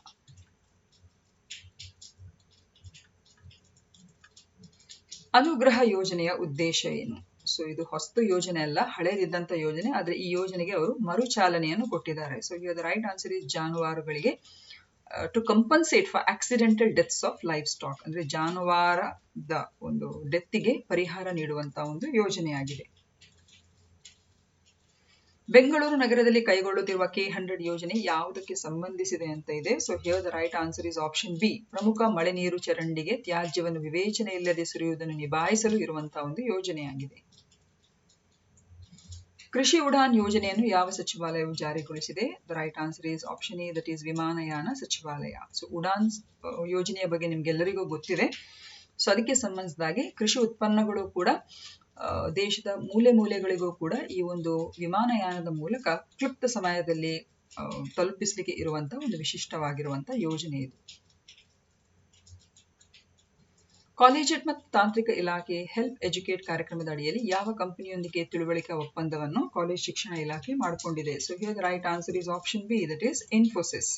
Speaker 1: ಅನುಗ್ರಹ ಯೋಜನೆಯ ಉದ್ದೇಶ ಏನು? ಸೊ ಇದು ಹೊಸ ಯೋಜನೆ ಅಲ್ಲ, ಹಳೆದಿದ್ದಂತ ಯೋಜನೆ, ಆದ್ರೆ ಈ ಯೋಜನೆಗೆ ಅವರು ಮರುಚಾಲನೆಯನ್ನು ಕೊಟ್ಟಿದ್ದಾರೆ. So here the right answer is ಜಾನುವಾರುಗಳಿಗೆ to compensate for accidental deaths of livestock, ಅಂದ್ರೆ ಜಾನುವಾರದ ಒಂದು ಡೆತ್ತಿಗೆ ಪರಿಹಾರ ನೀಡುವಂತಹ ಒಂದು ಯೋಜನೆಯಾಗಿದೆ. ಬೆಂಗಳೂರು ನಗರದಲ್ಲಿ ಕೈಗೊಳ್ಳುತ್ತಿರುವ K100 ಯೋಜನೆ ಯಾವುದಕ್ಕೆ ಸಂಬಂಧಿಸಿದೆ ಅಂತ ಇದೆ? So here the right answer is option B, ಪ್ರಮುಖ ಮಳೆ ನೀರು ಚರಂಡಿಗೆ ತ್ಯಾಜ್ಯವನ್ನು ವಿವೇಚನೆ ಇಲ್ಲದೆ ಸುರಿಯುವುದನ್ನು ನಿಭಾಯಿಸಲು ಇರುವಂತಹ ಒಂದು ಯೋಜನೆಯಾಗಿದೆ. ಕೃಷಿ ಉಡಾನ್ ಯೋಜನೆಯನ್ನು ಯಾವ ಸಚಿವಾಲಯವು ಜಾರಿಗೊಳಿಸಿದೆ? The right answer is option A, that is ವಿಮಾನಯಾನ ಸಚಿವಾಲಯ. ಸೊ ಉಡಾನ್ ಯೋಜನೆಯ ಬಗ್ಗೆ ನಿಮ್ಗೆಲ್ಲರಿಗೂ ಗೊತ್ತಿದೆ. ಸೊ ಅದಕ್ಕೆ ಸಂಬಂಧಿಸಿದಾಗೆ ಕೃಷಿ ಉತ್ಪನ್ನಗಳು ಕೂಡ ದೇಶದ ಮೂಲೆ ಮೂಲೆಗಳಿಗೂ ಕೂಡ ಈ ಒಂದು ವಿಮಾನಯಾನದ ಮೂಲಕ ಕ್ಲುಪ್ತ ಸಮಯದಲ್ಲಿ ತಲುಪಿಸಲಿಕ್ಕೆ ಇರುವಂತಹ ಒಂದು ವಿಶಿಷ್ಟವಾಗಿರುವಂತಹ ಯೋಜನೆ ಇದು. ಕಾಲೇಜೆಟ್ ಮತ್ತು ತಾಂತ್ರಿಕ ಇಲಾಖೆ ಹೆಲ್ಪ್ ಎಜುಕೇಟ್ ಕಾರ್ಯಕ್ರಮದ ಅಡಿಯಲ್ಲಿ ಯಾವ ಕಂಪನಿಯೊಂದಿಗೆ ತಿಳುವಳಿಕೆ ಒಪ್ಪಂದವನ್ನು ಕಾಲೇಜ್ ಶಿಕ್ಷಣ ಇಲಾಖೆ ಮಾಡಿಕೊಂಡಿದೆ? So here the right answer is option B, that is Infosys.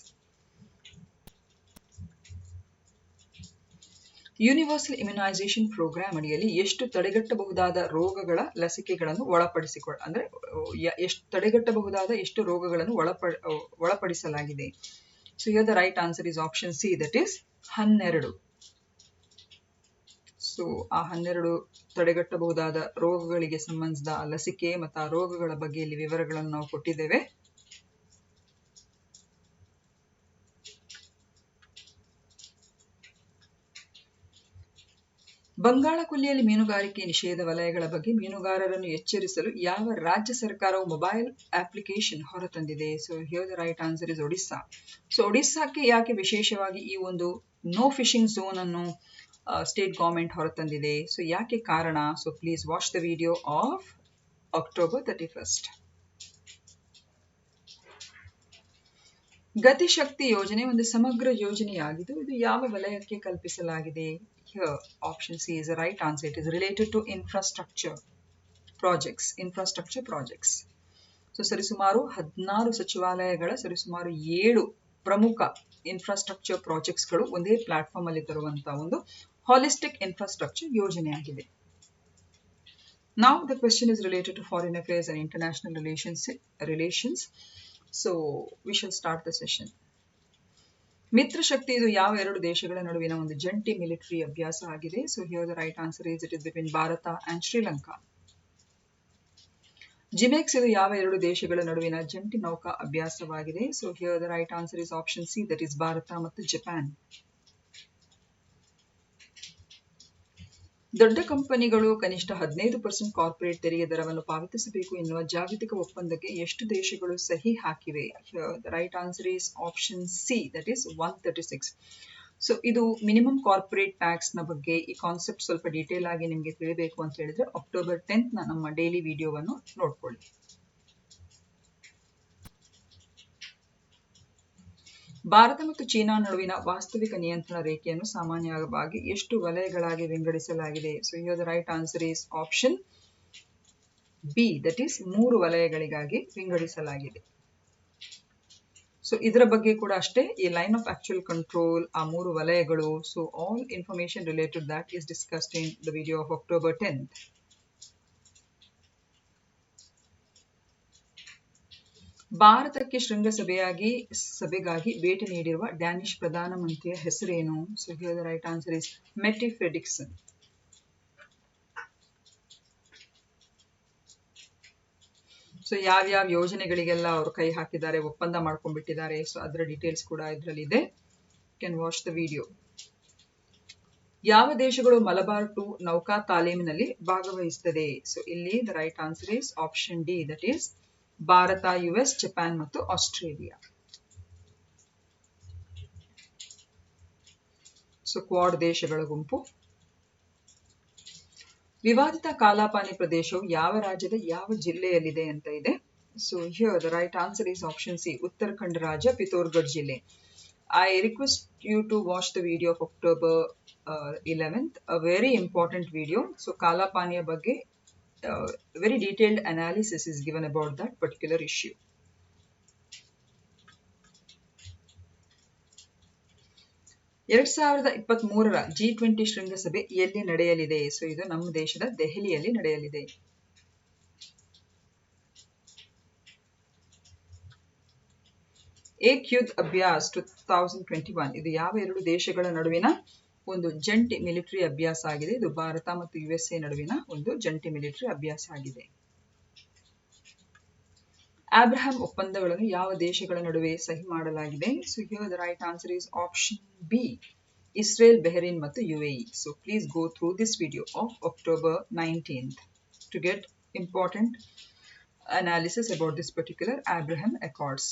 Speaker 1: Universal immunisation programme ಅಡಿಯಲ್ಲಿ ಎಷ್ಟು ತಡೆಗಟ್ಟಬಹುದಾದ ರೋಗಗಳ ಲಸಿಕೆಗಳನ್ನು ಎಷ್ಟು ರೋಗಗಳನ್ನು ಒಳಪಡಿಸಲಾಗಿದೆ? So here the right answer is option C, that is 12. So ಆ 12 ತಡೆಗಟ್ಟಬಹುದಾದ ರೋಗಗಳಿಗೆ ಸಂಬಂಧಿಸಿದ ಲಸಿಕೆ ಮತ್ತು ಆ ರೋಗಗಳ ಬಗ್ಗೆ ಇಲ್ಲಿ ವಿವರಗಳನ್ನು ನಾವು ಕೊಟ್ಟಿದ್ದೇವೆ. ಬಂಗಾಳ ಕೊಲ್ಲಿಯಲ್ಲಿ ಮೀನುಗಾರಿಕೆ ನಿಷೇಧ ವಲಯಗಳ ಬಗ್ಗೆ ಮೀನುಗಾರರನ್ನು ಎಚ್ಚರಿಸಲು ಯಾವ ರಾಜ್ಯ ಸರ್ಕಾರವು ಮೊಬೈಲ್ ಅಪ್ಲಿಕೇಶನ್ ಹೊರತಂದಿದೆ? So here the right answer is Odisha. So ಒಡಿಸ್ಸಾಕ್ಕೆ ಯಾಕೆ ವಿಶೇಷವಾಗಿ ಈ ಒಂದು ನೋ ಫಿಶಿಂಗ್ ಝೋನ್ ಅನ್ನು ಸ್ಟೇಟ್ ಗವರ್ಮೆಂಟ್ ಹೊರತಂದಿದೆ? ಸೊ ಯಾಕೆ ಕಾರಣ? So please watch the video of October 31st. Gati Shakti ಯೋಜನೆ ಒಂದು ಸಮಗ್ರ ಯೋಜನೆಯಾಗಿದ್ದು ಇದು ಯಾವ ವಲಯಕ್ಕೆ ಕಲ್ಪಿಸಲಾಗಿದೆ? Here option C is the right answer. It is related to infrastructure projects. So ಸರಿಸುಮಾರು 16 ಸಚಿವಾಲಯಗಳ ಸರಿಸುಮಾರು 7 ಪ್ರಮುಖ ಇನ್ಫ್ರಾಸ್ಟ್ರಕ್ಚರ್ ಪ್ರಾಜೆಕ್ಟ್ಸ್ಗಳು ಒಂದೇ ಪ್ಲಾಟ್ಫಾರ್ಮ್ ಅಲ್ಲಿ ತರುವಂತಹ ಒಂದು holistic infrastructure ಯೋಜನೆಯಾಗಿದೆ. Now the question is related to foreign affairs and international relations. So we shall start the session. ಮಿತ್ರ ಶಕ್ತಿ ಇದು ಯಾವ 2 ದೇಶಗಳ ನಡುವಿನ ಒಂದು ಜಂಟಿ ಮಿಲಿಟರಿ ಅಭ್ಯಾಸ ಆಗಿದೆ? So here the right answer is it is between Bharat and Sri Lanka. JIMEX ಇದು ಯಾವ 2 ದೇಶಗಳ ನಡುವಿನ ಜಂಟಿ ನೌಕಾ ಅಭ್ಯಾಸವಾಗಿದೆ? So here the right answer is option C, that is Bharat ಮತ್ತು ಜಪಾನ್. ದೊಡ್ಡ ಕಂಪನಿಗಳು ಕನಿಷ್ಠ 15% ಕಾರ್ಪೊರೇಟ್ ತೆರಿಗೆ ದರವನ್ನು ಪಾವತಿಸಬೇಕು ಎನ್ನುವ ಜಾಗತಿಕ ಒಪ್ಪಂದಕ್ಕೆ ಎಷ್ಟು ದೇಶಗಳು ಸಹಿ ಹಾಕಿವೆ? The right answer is option C, that is 136. So ಇದು ಮಿನಿಮಮ್ ಕಾರ್ಪೊರೇಟ್ ಟ್ಯಾಕ್ಸ್ ನ ಬಗ್ಗೆ ಈ ಕಾನ್ಸೆಪ್ಟ್ ಸ್ವಲ್ಪ ಡೀಟೇಲ್ ಆಗಿ ನಿಮಗೆ ತಿಳಿಬೇಕು ಅಂತ ಹೇಳಿದ್ರೆ ಅಕ್ಟೋಬರ್ 10th ನಮ್ಮ ಡೈಲಿ ವಿಡಿಯೋವನ್ನು ನೋಡ್ಕೊಳ್ಳಿ. ಭಾರತ ಮತ್ತು ಚೀನಾ ನಡುವಿನ ವಾಸ್ತವಿಕ ನಿಯಂತ್ರಣ ರೇಖೆಯನ್ನು ಸಾಮಾನ್ಯವಾಗಿ ಎಷ್ಟು ವಲಯಗಳಾಗಿ ವಿಂಗಡಿಸಲಾಗಿದೆ? So here the right answer is option B, that is 3 ವಲಯಗಳಿಗಾಗಿ ವಿಂಗಡಿಸಲಾಗಿದೆ. ಸೊ ಇದರ ಬಗ್ಗೆ ಕೂಡ ಅಷ್ಟೇ, ಈ ಲೈನ್ ಆಫ್ ಆಕ್ಚುಯಲ್ ಕಂಟ್ರೋಲ್, ಆ 3 ವಲಯಗಳು, so all information related that is discussed in the video of October 10th. ಭಾರತಕ್ಕೆ ಶೃಂಗಸಭೆಗಾಗಿ ಭೇಟಿ ನೀಡಿರುವ ಡ್ಯಾನಿಶ್ ಪ್ರಧಾನಮಂತ್ರಿಯ ಹೆಸರೇನು? So here the right answer is ಮೆಟ್ಟಿ ಫ್ರೆಡಿಕ್ಸನ್. ಸೊ ಯಾವ್ಯಾವ ಯೋಜನೆಗಳಿಗೆಲ್ಲ ಅವರು ಕೈ ಹಾಕಿದ್ದಾರೆ, ಒಪ್ಪಂದ ಮಾಡ್ಕೊಂಡ್ಬಿಟ್ಟಿದ್ದಾರೆ, ಸೊ ಅದರ ಡೀಟೇಲ್ಸ್ ಕೂಡ ಇದರಲ್ಲಿ ಇದೆ. Can watch the video. ಯಾವ ದೇಶಗಳು ಮಲಬಾರ್ 2 ನೌಕಾ ತಾಲೀಮಿನಲ್ಲಿ ಭಾಗವಹಿಸುತ್ತದೆ? ಸೊ ಇಲ್ಲಿ the right answer is option D, that is Bharat, US, Japan ಮತ್ತು ಆಸ್ಟ್ರೇಲಿಯಾ. ಸೊ ಕ್ವಾಡ್ ದೇಶಗಳ ಗುಂಪು. ವಿವಾದಿತ ಕಾಲಾಪಾನಿ ಪ್ರದೇಶವು ಯಾವ ರಾಜ್ಯದ ಯಾವ ಜಿಲ್ಲೆಯಲ್ಲಿದೆ ಅಂತ ಇದೆ? So here the right answer is option C, Uttarakhand ರಾಜ್ಯ, ಪಿಥೋರ್ಗಢ್ ಜಿಲ್ಲೆ. I request you to watch the video of October 11th, a very important video. So ಕಾಲಾಪಾನಿಯ ಬಗ್ಗೆ very detailed analysis is given about that particular issue. ಎರಡ್ 2023ರ G20 ಶೃಂಗಸಭೆ ಎಲ್ಲಿ ನಡೆಯಲಿದೆ? ಸೊ ಇದು ನಮ್ಮ ದೇಶದ ದೆಹಲಿಯಲ್ಲಿ ನಡೆಯಲಿದೆ. ಏಕ್ ಯುದ್ಧ ಅಭ್ಯಾಸ್ 2021 ಇದು ಯಾವ 2 ದೇಶಗಳ ನಡುವಿನ ಒಂದು ಜಂಟಿ ಮಿಲಿಟರಿ ಅಭ್ಯಾಸ ಆಗಿದೆ? ಇದು ಭಾರತ ಮತ್ತು USA ನಡುವಿನ ಒಂದು ಜಂಟಿ ಮಿಲಿಟರಿ ಅಭ್ಯಾಸ ಆಗಿದೆ. ಅಬ್ರಹಾಂ ಒಪ್ಪಂದಗಳನ್ನು ಯಾವ ದೇಶಗಳ ನಡುವೆ ಸಹಿ ಮಾಡಲಾಗಿದೆ? So here the right answer is option B, Israel, ಬೆಹರಿನ್ ಮತ್ತು UAE. So please go through this video of October 19th to get important analysis about this particular Abraham Accords.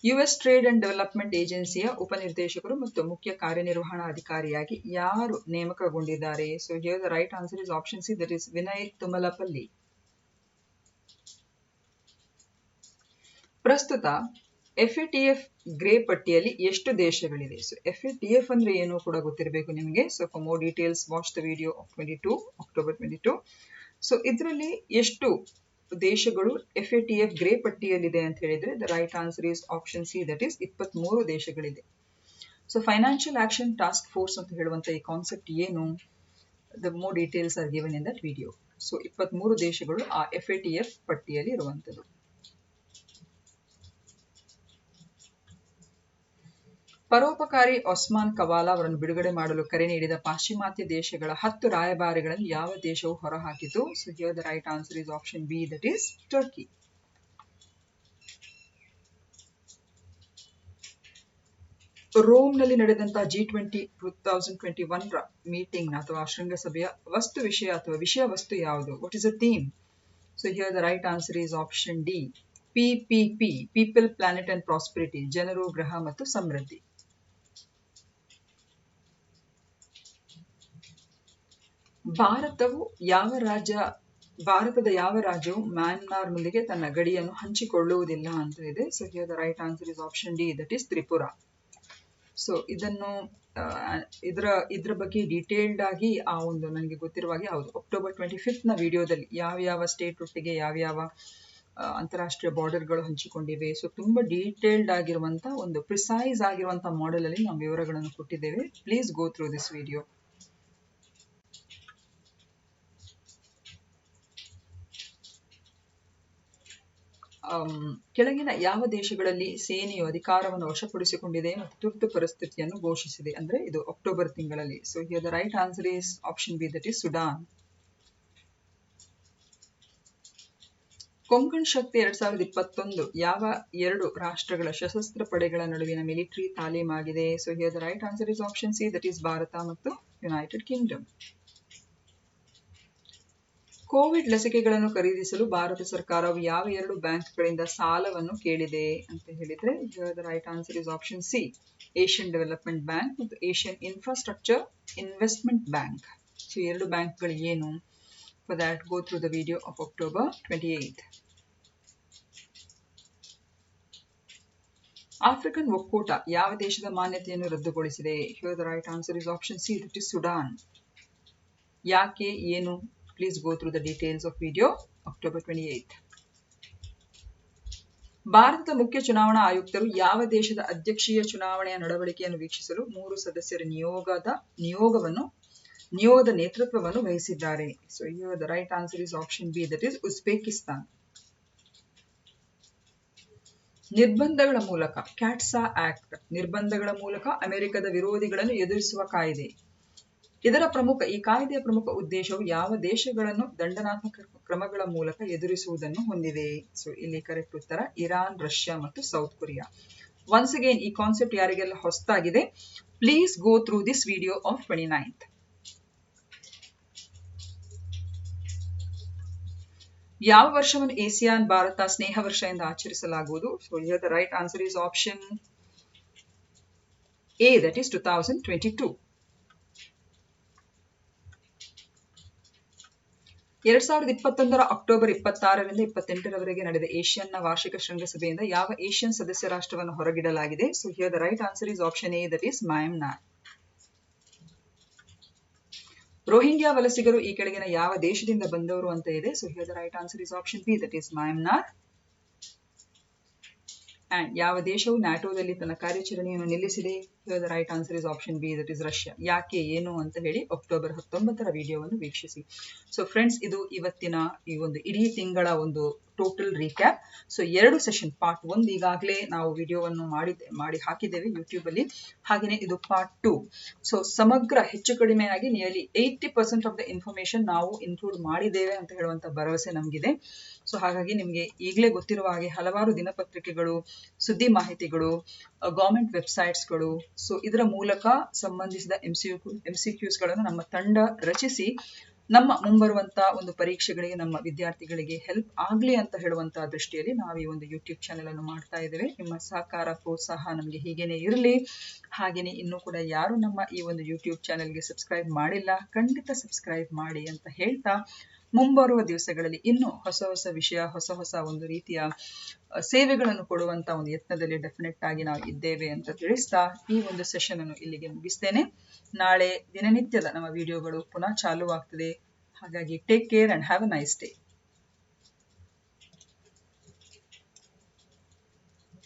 Speaker 1: US trade and development ಏಜೆನ್ಸಿಯ ಉಪನಿರ್ದೇಶಕರು ಮತ್ತು ಮುಖ್ಯ ಕಾರ್ಯನಿರ್ವಹಣಾ ಅಧಿಕಾರಿಯಾಗಿ ಯಾರು ನೇಮಕಗೊಂಡಿದ್ದಾರೆ? So here the right answer is option C, that is Vinay Tumalapalli. ಪ್ರಸ್ತುತ FATF ಗ್ರೇ ಪಟ್ಟಿಯಲ್ಲಿ ಎಷ್ಟು ದೇಶಗಳಿದೆ? ಸೊ FATF ಅಂದ್ರೆ ಏನು ಕೂಡ ಗೊತ್ತಿರಬೇಕು ನಿಮಗೆ. So for more details watch the video of October 22. So ಇದರಲ್ಲಿ ಎಷ್ಟು ದೇಶಗಳು FATF ಗ್ರೇ ಪಟ್ಟಿಯಲ್ಲಿದೆ ಅಂತ ಹೇಳಿದ್ರೆ the right answer is option C, that is 23 ದೇಶಗಳಿದೆ. So financial action task force ಅಂತ ಹೇಳುವಂತ ಈ ಕಾನ್ಸೆಪ್ಟ್ ಏನು? The more details are given in that video. So 23 ದೇಶಗಳು ಆ FATF ಪಟ್ಟಿಯಲ್ಲಿ ಇರುವಂತದ್ದು. ಪರೋಪಕಾರಿ ಒಸ್ಮಾನ್ ಕವಾಲಾ ಅವರನ್ನು ಬಿಡುಗಡೆ ಮಾಡಲು ಕರೆ ನೀಡಿದ ಪಾಶ್ಚಿಮಾತ್ಯ ದೇಶಗಳ 10 ರಾಯಭಾರಿಗಳನ್ನು ಯಾವ ದೇಶವು ಹೊರಹಾಕಿತು? So here the right answer is option B, that is Turkey. ರೋಮ್ನಲ್ಲಿ ನಡೆದಂತಹ G20 2021 ಮೀಟಿಂಗ್ ಅಥವಾ ಶೃಂಗಸಭೆಯ ವಸ್ತು ವಿಷಯ ಅಥವಾ ವಿಷಯ ವಸ್ತು ಯಾವುದು? What is the theme? So here the right answer is option D, PPP, people, planet and prosperity, ಜನರು, ಗ್ರಹ ಮತ್ತು ಸಮೃದ್ಧಿ. ಭಾರತದ ಯಾವ ರಾಜ್ಯವು ಮ್ಯಾನ್ಮಾರ್ನೊಂದಿಗೆ ತನ್ನ ಗಡಿಯನ್ನು ಹಂಚಿಕೊಳ್ಳುವುದಿಲ್ಲ ಅಂತ ಇದೆ. So here the right answer is option D, that is Tripura. So ಇದನ್ನು ಇದರ ಬಗ್ಗೆ ಡೀಟೇಲ್ಡ್ ಆಗಿ ಆ ಒಂದು ನನಗೆ ಗೊತ್ತಿರುವ ಹಾಗೆ ಹೌದು October 25th ವಿಡಿಯೋದಲ್ಲಿ ಯಾವ ಸ್ಟೇಟ್ ಒಟ್ಟಿಗೆ ಯಾವ ಅಂತಾರಾಷ್ಟ್ರೀಯ ಬಾರ್ಡರ್ಗಳು ಹಂಚಿಕೊಂಡಿವೆ. ಸೊ ತುಂಬಾ ಡೀಟೇಲ್ಡ್ ಆಗಿರುವಂತ ಒಂದು ಪ್ರಿಸೈಸ್ ಆಗಿರುವಂತಹ ಮಾಡೆಲ್ ಅಲ್ಲಿ ನಾವು ವಿವರಗಳನ್ನು ಕೊಟ್ಟಿದ್ದೇವೆ. Please go through this video. ಕೆಳಗಿನ ಯಾವ ದೇಶಗಳಲ್ಲಿ ಸೇನೆಯು ಅಧಿಕಾರವನ್ನು ವಶಪಡಿಸಿಕೊಂಡಿದೆ ಮತ್ತು ತುರ್ತು ಪರಿಸ್ಥಿತಿಯನ್ನು ಘೋಷಿಸಿದೆ? ಅಂದ್ರೆ ಇದು ಅಕ್ಟೋಬರ್ ತಿಂಗಳಲ್ಲಿ. So here the right answer is option B, that is Sudan. Konkan Shakti 2021 ಯಾವ 2 ರಾಷ್ಟ್ರಗಳ ಸಶಸ್ತ್ರ ಪಡೆಗಳ ನಡುವಿನ ಮಿಲಿಟರಿ ತಾಲೀಮಾಗಿದೆ? So here the right answer is option C, that is Bharat ಮತ್ತು ಯುನೈಟೆಡ್ ಕಿಂಗ್ಡಮ್. ಕೋವಿಡ್ ಲಸಿಕೆಗಳನ್ನು ಖರೀದಿಸಲು ಭಾರತ ಸರ್ಕಾರವು ಯಾವ 2 ಬ್ಯಾಂಕ್ಗಳಿಂದ ಸಾಲವನ್ನು ಕೇಳಿದೆ ಅಂತ ಹೇಳಿದ್ರೆ the right answer is option C, Asian development bank ಮತ್ತು Asian infrastructure investment bank. So 2 ಬ್ಯಾಂಕ್ಗಳು ಏನು? For that go through the video of October 28th. African ಒಕ್ಕೂಟ ಯಾವ ದೇಶದ ಮಾನ್ಯತೆಯನ್ನು ರದ್ದುಗೊಳಿಸಿದೆ? Here the right answer is option C, that is Sudan. ಯಾಕೆ, ಏನು? Please go through the details of video October 28th. ಭಾರತದ ಮುಖ್ಯ ಚುನಾವಣಾ ಆಯುಕ್ತರು ಯಾವ ದೇಶದ ಅಧ್ಯಕ್ಷೀಯ ಚುನಾವಣೆಯ ನಡವಳಿಕೆಯನ್ನು ವೀಕ್ಷಿಸಲು 3 ಸದಸ್ಯರ ನಿಯೋಗದ ನೇತೃತ್ವವನ್ನು ವಹಿಸಿದ್ದಾರೆ? So here the right answer is option B, that is Uzbekistan. ನಿರ್ಬಂಧಗಳ ಮೂಲಕ ಕ್ಯಾಟ್ಸಾ ಆಕ್ಟ್, ನಿರ್ಬಂಧಗಳ ಮೂಲಕ ಅಮೆರಿಕದ ವಿರೋಧಿಗಳನ್ನು ಎದುರಿಸುವ ಕಾಯ್ದೆ. ಈ ಕಾಯ್ದೆಯ ಪ್ರಮುಖ ಉದ್ದೇಶವು ಯಾವ ದೇಶಗಳನ್ನು ದಂಡನಾತ್ಮಕ ಕ್ರಮಗಳ ಮೂಲಕ ಎದುರಿಸುವುದನ್ನು ಹೊಂದಿದೆ? ಸೊ ಇಲ್ಲಿ ಕರೆಕ್ಟ್ ಉತ್ತರ ಇರಾನ್, ರಷ್ಯಾ ಮತ್ತು ಸೌತ್ ಕೊರಿಯಾ. ಒನ್ಸ್ ಅಗೇನ್ ಈ ಕಾನ್ಸೆಪ್ಟ್ ಯಾರಿಗೆಲ್ಲ ಹೊಸದಾಗಿದೆ, please go through this video of 29th. ಯಾವ ವರ್ಷವನ್ನು ಏಸಿಯಾನ್ ಭಾರತ ಸ್ನೇಹ ವರ್ಷ ಎಂದು ಆಚರಿಸಲಾಗುವುದು? So here the right answer is option A, that is 2022. 2021 ಅಕ್ಟೋಬರ್ 26ರಿಂದ 28ರವರೆಗೆ ನಡೆದ ಏಷ್ಯನ್ನ ವಾರ್ಷಿಕ ಶೃಂಗಸಭೆಯಿಂದ ಯಾವ ಏಷ್ಯನ್ ಸದಸ್ಯ ರಾಷ್ಟ್ರವನ್ನು ಹೊರಗಿಡಲಾಗಿದೆ? So here the right answer is option A, that is Myanmar. Rohingya ವಲಸಿಗರು ಈ ಕೆಳಗಿನ ಯಾವ ದೇಶದಿಂದ ಬಂದವರು ಅಂತ ಇದೆ? So here the right answer is option B, that is Myanmar. And ಯಾವ ದೇಶವು ನ್ಯಾಟೋದಲ್ಲಿ ತನ್ನ ಕಾರ್ಯಾಚರಣೆಯನ್ನು ನಿಲ್ಲಿಸಿದೆ? Here the right answer is option B, that is Russia. ಯಾಕೆ, ಏನು ಅಂತ ಹೇಳಿ October 19ರ ವಿಡಿಯೋವನ್ನು ವೀಕ್ಷಿಸಿ. ಸೊ ಫ್ರೆಂಡ್ಸ್, ಇದು ಇವತ್ತಿನ ಈ ಒಂದು ಇಡೀ ತಿಂಗಳ ಒಂದು total recap. So 2 session, part 1 ಈಗಾಗಲೇ ನಾವು ವಿಡಿಯೋವನ್ನು ಮಾಡಿ ಹಾಕಿದ್ದೇವೆ ಯೂಟ್ಯೂಬ್ ಅಲ್ಲಿ. ಹಾಗೆಯೇ ಇದು ಪಾರ್ಟ್ 2. ಸೊ ಸಮಗ್ರ ಹೆಚ್ಚು ಕಡಿಮೆಯಾಗಿ ನಿಯರ್ಲಿ 80% ಆಫ್ ದ ಇನ್ಫಾರ್ಮೇಶನ್ ನಾವು ಇನ್ಕ್ಲೂಡ್ ಮಾಡಿದ್ದೇವೆ ಅಂತ ಹೇಳುವಂತ ಭರವಸೆ ನಮಗಿದೆ. ಸೊ ಹಾಗಾಗಿ ನಿಮಗೆ ಈಗಲೇ ಗೊತ್ತಿರುವ ಹಾಗೆ ಹಲವಾರು ದಿನಪತ್ರಿಕೆಗಳು, ಸುದ್ದಿ ಮಾಹಿತಿಗಳು, ಗವರ್ಮೆಂಟ್ ವೆಬ್ಸೈಟ್ಸ್ಗಳು, ಸೊ ಇದರ ಮೂಲಕ ಸಂಬಂಧಿಸಿದ MCQs ಗಳನ್ನು ನಮ್ಮ ತಂಡ ರಚಿಸಿ ನಮ್ಮ ಮುಂಬರುವಂತಹ ಒಂದು ಪರೀಕ್ಷೆಗಳಿಗೆ ನಮ್ಮ ವಿದ್ಯಾರ್ಥಿಗಳಿಗೆ ಹೆಲ್ಪ್ ಆಗ್ಲಿ ಅಂತ ಹೇಳುವಂತಹ ದೃಷ್ಟಿಯಲ್ಲಿ ನಾವು ಈ ಒಂದು ಯೂಟ್ಯೂಬ್ ಚಾನೆಲ್ ಅನ್ನು ಮಾಡ್ತಾ ಇದ್ದೇವೆ. ನಿಮ್ಮ ಸಹಕಾರ, ಪ್ರೋತ್ಸಾಹ ನಮಗೆ ಹೀಗೇನೆ ಇರಲಿ. ಹಾಗೇನೆ ಇನ್ನೂ ಕೂಡ ಯಾರು ನಮ್ಮ ಈ ಒಂದು ಯೂಟ್ಯೂಬ್ ಚಾನೆಲ್ಗೆ ಸಬ್ಸ್ಕ್ರೈಬ್ ಮಾಡಿಲ್ಲ, ಖಂಡಿತ ಸಬ್ಸ್ಕ್ರೈಬ್ ಮಾಡಿ ಅಂತ ಹೇಳ್ತಾ, ಮುಂಬರುವ ದಿವಸಗಳಲ್ಲಿ ಇನ್ನೂ ಹೊಸ ವಿಷಯ, ಹೊಸ ಒಂದು ರೀತಿಯ ಸೇವೆಗಳನ್ನು ಕೊಡುವಂತ ಒಂದು ಯತ್ನದಲ್ಲಿ ಡೆಫಿನೆಟ್ ಆಗಿ ನಾವು ಇದ್ದೇವೆ ಅಂತ ತಿಳಿಸ್ತಾ ಈ ಒಂದು ಸೆಷನ್ ಅನ್ನು ಇಲ್ಲಿಗೆ ಮುಗಿಸ್ತೇನೆ. ನಾಳೆ ದಿನನಿತ್ಯದ ನಮ್ಮ ವಿಡಿಯೋಗಳು ಪುನಃ ಚಾಲೂ ಆಗ್ತದೆ. ಹಾಗಾಗಿ take care and have a nice day.